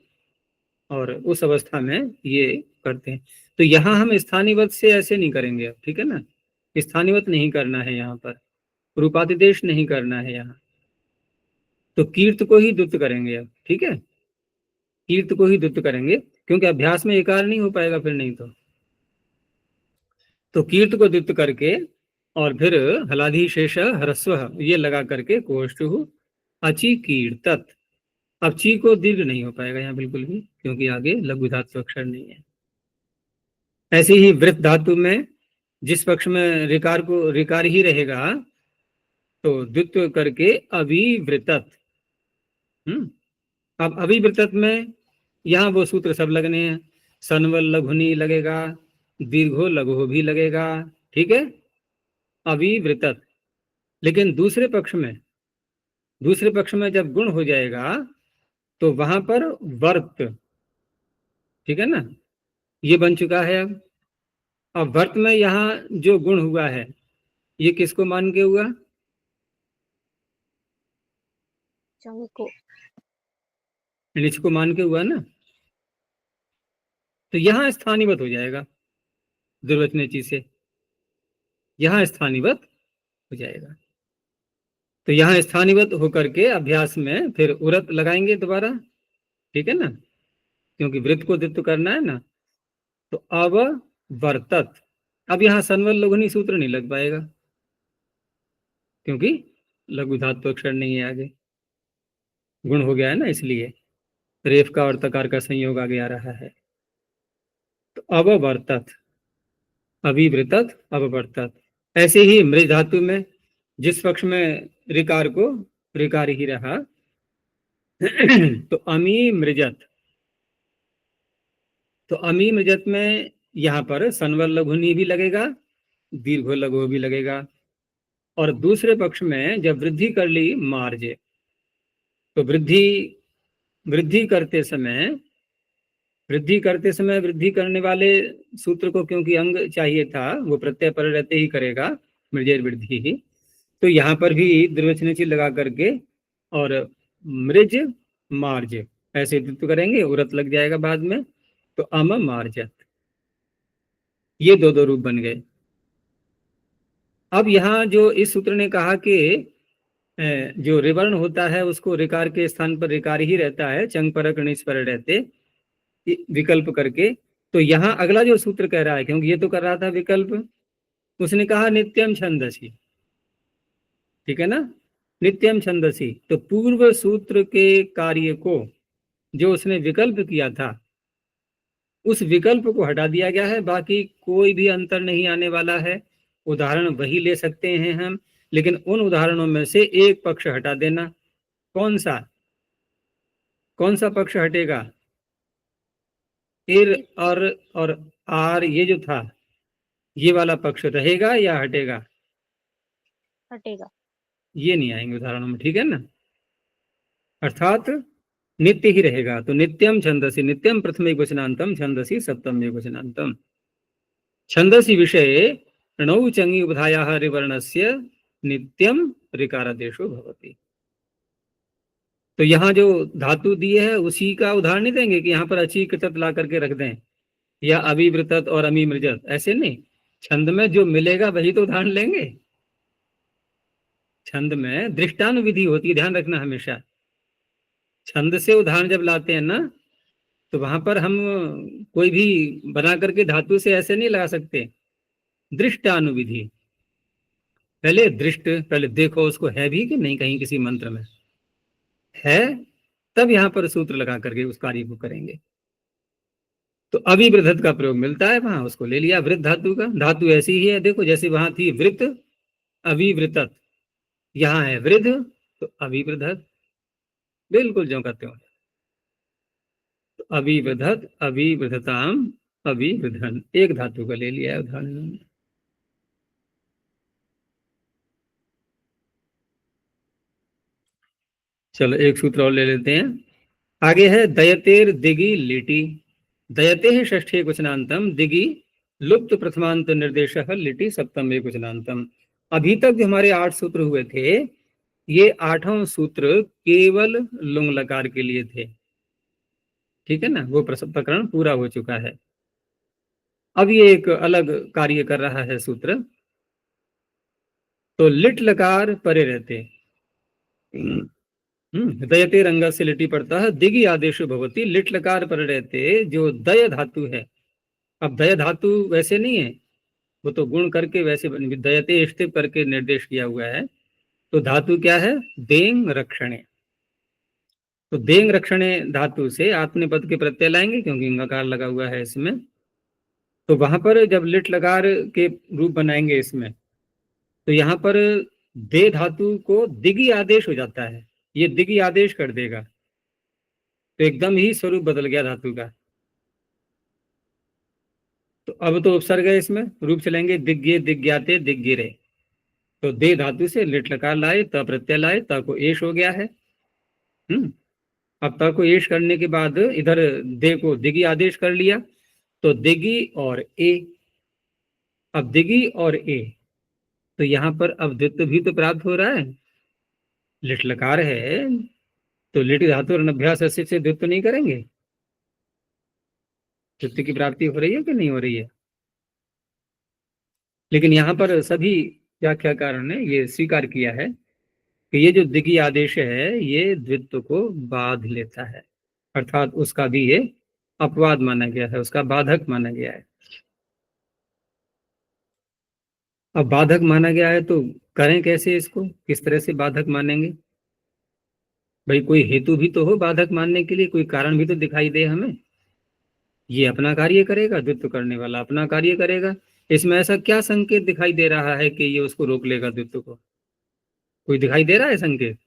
और उस अवस्था में ये करते हैं। तो यहाँ हम स्थानीवत से ऐसे नहीं करेंगे अब, ठीक है ना। स्थानीवत नहीं करना है यहाँ पर, रूपातिदेश नहीं करना है यहाँ, तो कीर्त को ही द्वित्व करेंगे अब, ठीक है। कीर्त को ही द्वित्व करेंगे क्योंकि अभ्यास में एकार नहीं हो पाएगा फिर, नहीं तो कीर्त को द्वित्व करके और फिर हलाधिशेष ह्रस्व ये लगा करके कोष्ठु अची कीर्तत। अब ची को दीर्घ नहीं हो पाएगा यहाँ बिल्कुल भी, क्योंकि आगे लघु धातु अक्षर नहीं है। ऐसे ही वृत्त धातु में जिस पक्ष में रिकार ही रहेगा तो द्वित्व करके अविवृतत। अब अविवृतत में यहाँ वो सूत्र सब लगने हैं, सनवल लघुनी लगेगा, दीर्घो लघु भी लगेगा, ठीक है, अविवृतत। लेकिन दूसरे पक्ष में जब गुण हो जाएगा तो वहां पर वर्त, ठीक है ना, ये बन चुका है। अब वर्त में यहाँ जो गुण हुआ है ये किसको मान के हुआ? चंग को। निच को मान के हुआ ना, तो यहां स्थानीवत हो जाएगा दुर्वचनेची से, यहां स्थानीवत हो जाएगा। तो यहां स्थानीवत होकर के अभ्यास में फिर उरत लगाएंगे दोबारा, ठीक है ना, क्योंकि वृत्त को द्वित्व करना है ना। तो अववर्तत, अब यहां सनवल लघुनी सूत्र नहीं लग पाएगा क्योंकि लघु धातु अक्षर नहीं है, आगे गुण हो गया है ना, इसलिए रेफ का और तकार का संयोग आगे आ रहा है। तो अववर्तत, अविवृतत, अववर्तत। ऐसे ही मृज धातु में जिस पक्ष में रिकार ही रहा तो अमी मृजत, तो अमी मृजत में यहां पर सनवल लघुनी भी लगेगा, दीर्घ लघु भी लगेगा। और दूसरे पक्ष में जब वृद्धि कर ली मार्जे, तो वृद्धि करते समय वृद्धि करने वाले सूत्र को क्योंकि अंग चाहिए था, वो प्रत्यय पर रहते ही करेगा, मृजेर वृद्धि ही। तो यहाँ पर भी द्विवचनची लगा करके और मृज मार्ज ऐसे द्वित्व करेंगे, उरत लग जाएगा बाद में, तो अम मार्जत, ये दो रूप बन गए। अब यहाँ जो इस सूत्र ने कहा कि जो रिवर्ण होता है उसको रिकार के स्थान पर रिकार ही रहता है, चंग परक निच पर रहते विकल्प करके। तो यहाँ अगला जो सूत्र कह रहा है, क्योंकि ये तो कर रहा था विकल्प, उसने कहा नित्यम छंदसी, ठीक है ना, नित्यम छंदसी। तो पूर्व सूत्र के कार्य को जो उसने विकल्प किया था उस विकल्प को हटा दिया गया है, बाकी कोई भी अंतर नहीं आने वाला है। उदाहरण वही ले सकते हैं हम, लेकिन उन उदाहरणों में से एक पक्ष हटा देना। कौन सा पक्ष हटेगा? इर और आर ये जो था ये वाला पक्ष रहेगा या हटेगा? हटेगा। ये नहीं आएंगे उदाहरणों में, ठीक है ना, अर्थात नित्य ही रहेगा। तो नित्यम छंदसी, नित्यम प्रथम एक वचनांतम, छंदसी सप्तम एक वचनांतम। छंदसी विषय णौ चंगी उपधायाः रिवर्णस्य नित्यम ऋकारादेशो भवति। तो यहाँ जो धातु दिए है उसी का उदाहरण नहीं देंगे कि यहाँ पर अची कृतत ला करके रख दें या अविवृतत और अमीमृजत, ऐसे नहीं। छंद में जो मिलेगा वही तो उदाहरण लेंगे। छंद में दृष्टानुविधि होती है, ध्यान रखना हमेशा। छंद से उदाहरण जब लाते हैं ना तो वहां पर हम कोई भी बना करके धातु से ऐसे नहीं लगा सकते। दृष्टानुविधि, पहले देखो उसको है भी कि नहीं, कहीं किसी मंत्र में है, तब यहां पर सूत्र लगा करके उस कार्य को करेंगे। तो अविवृद्धत का प्रयोग मिलता है वहां, उसको ले लिया वृद्ध धातु का। धातु ऐसी ही है, देखो जैसे वहां थी वृत्त अविवृतत, यहाँ है वृद्ध तो अविवृद्धत, बिल्कुल जो करते हो। तो अविवृद्धत, अविवृद्धताम, अविवृद्धन, एक धातु का ले लिया है उदाहरण। चलो एक सूत्र और ले लेते हैं, आगे है दयतेर दिगी लिटी। दयते है षष्ठी वचनांतम, दिगी लुप्त प्रथमांत निर्देश लिटी सप्तम एक वचनांतम। अभी तक जो हमारे 8 सूत्र हुए थे, ये 8वां सूत्र केवल लुंग लकार के लिए थे, ठीक है ना, वो प्रकरण पूरा हो चुका है। अब ये एक अलग कार्य कर रहा है सूत्र। तो लिट लकार परे रहते, दयते रंग से लिटी पड़ता है, दिगी आदेश भवती, लिट लकार पर रहते जो दय धातु है। अब दय धातु वैसे नहीं है वो तो गुण करके वैसे दयते स्थित करके निर्देश किया हुआ है। तो धातु क्या है? देंग रक्षणे। तो देंग रक्षणे धातु से आत्मनेपद के प्रत्यय लाएंगे क्योंकि इंगाकार लगा हुआ है इसमें। तो वहां पर जब लिट लकार के रूप बनाएंगे इसमें, तो यहाँ पर दे धातु को दिगी आदेश हो जाता है, ये दिगी आदेश कर देगा, तो एकदम ही स्वरूप बदल गया धातु का। तो अब तो उपसर्ग है, इसमें रूप चलेंगे दिग्गे दिग्ज्ञाते दिग्गिरे। तो दे धातु से लिट लकार लाए, त प्रत्यय लाए, त को एश हो गया है। अब त को एश करने के बाद इधर दे को दिगी आदेश कर लिया, तो दिगी और ए। अब दिगी और ए, तो यहाँ पर अब द्वित्व भी तो प्राप्त हो रहा है, लिट लकार है तो लिट धातु और अभ्यास से द्वित्व नहीं करेंगे? द्वित्व की प्राप्ति हो रही है कि नहीं हो रही है? लेकिन यहाँ पर सभी व्याख्याकारों ने ये स्वीकार किया है कि ये जो दिगी आदेश है ये द्वित्व को बाध लेता है, अर्थात उसका भी ये अपवाद माना गया है, उसका बाधक माना गया है। अब बाधक माना गया है तो करें कैसे इसको, किस तरह से बाधक मानेंगे? भाई कोई हेतु भी तो हो बाधक मानने के लिए, कोई कारण भी तो दिखाई दे हमें। ये अपना कार्य करेगा, द्वित्व करने वाला अपना कार्य करेगा, इसमें ऐसा क्या संकेत दिखाई दे रहा है कि ये उसको रोक लेगा द्वित्व को? कोई दिखाई दे रहा है संकेत?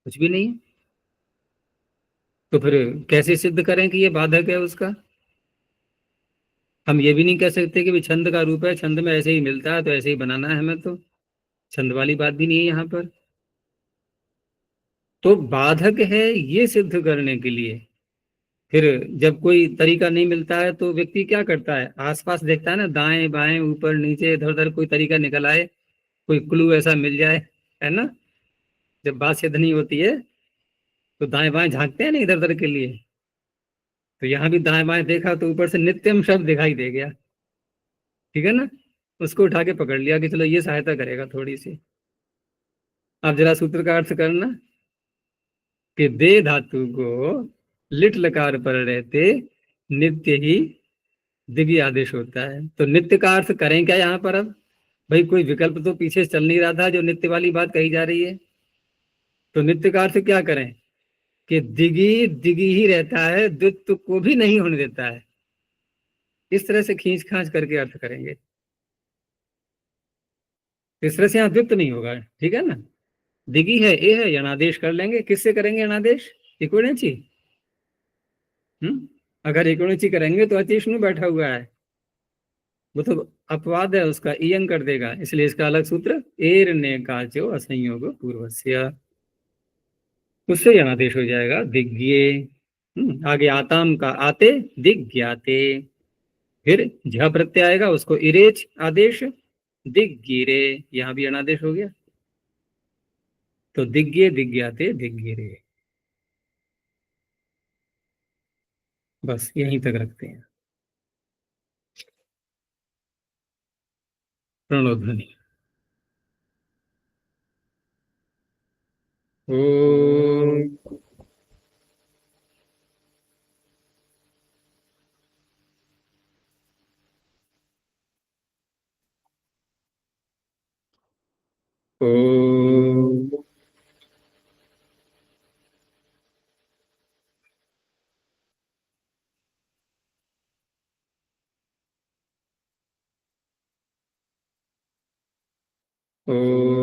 कुछ भी नहीं। तो फिर कैसे सिद्ध करें कि ये बाधक है उसका? हम ये भी नहीं कह सकते कि छंद का रूप है, छंद में ऐसे ही मिलता है तो ऐसे ही बनाना है हमें, तो छंद वाली बात भी नहीं है यहाँ पर। तो बाधक है ये सिद्ध करने के लिए फिर जब कोई तरीका नहीं मिलता है तो व्यक्ति क्या करता है, आसपास देखता है ना, दाएं बाएं ऊपर नीचे इधर उधर कोई तरीका निकल आए, कोई क्लू ऐसा मिल जाए, है ना। जब बात सिद्ध नहीं होती है तो दाएं बाएं झांकते हैं ना इधर उधर के लिए। तो यहाँ भी दाएं बाएं देखा तो ऊपर से नित्यम शब्द दिखाई दे गया, ठीक है ना। उसको उठा के पकड़ लिया कि चलो ये सहायता करेगा थोड़ी सी। अब जरा सूत्र का अर्थ करना कि दे धातु को लिट लकार पर रहते नित्य ही दिव्य आदेश होता है। तो नित्य का अर्थ करें क्या यहाँ पर? अब भाई कोई विकल्प तो पीछे चल नहीं रहा था जो नित्य वाली बात कही जा रही है। तो नित्य का अर्थ क्या करें कि दिगी दिगी ही रहता है, द्वित्व को भी नहीं होने देता है। इस तरह से खींच खांच करके अर्थ करेंगे, इस तरह से यहाँ द्वित्व नहीं होगा, ठीक है ना। दिगी है, ए है, यणादेश कर लेंगे। किससे करेंगे यणादेश? इकोणची। अगर इकोणची करेंगे तो अतिष्णु बैठा हुआ है, वो तो अपवाद है, उसका ईयंग कर देगा, इसलिए इसका अलग सूत्र एर ने का जो असंयोग पूर्वस्य, उससे यणादेश हो जाएगा दिग्गे। आगे आताम का आते दिग्ज्ञाते, फिर झ प्रत्यय आएगा उसको इरेच आदेश दिग्गिरे, यहां भी अनादेश हो गया। तो दिग्गे दिग्ज्ञाते दिग्गिरे, बस यहीं तक रखते हैं। प्रणोध्वनि। ओम ओम ओम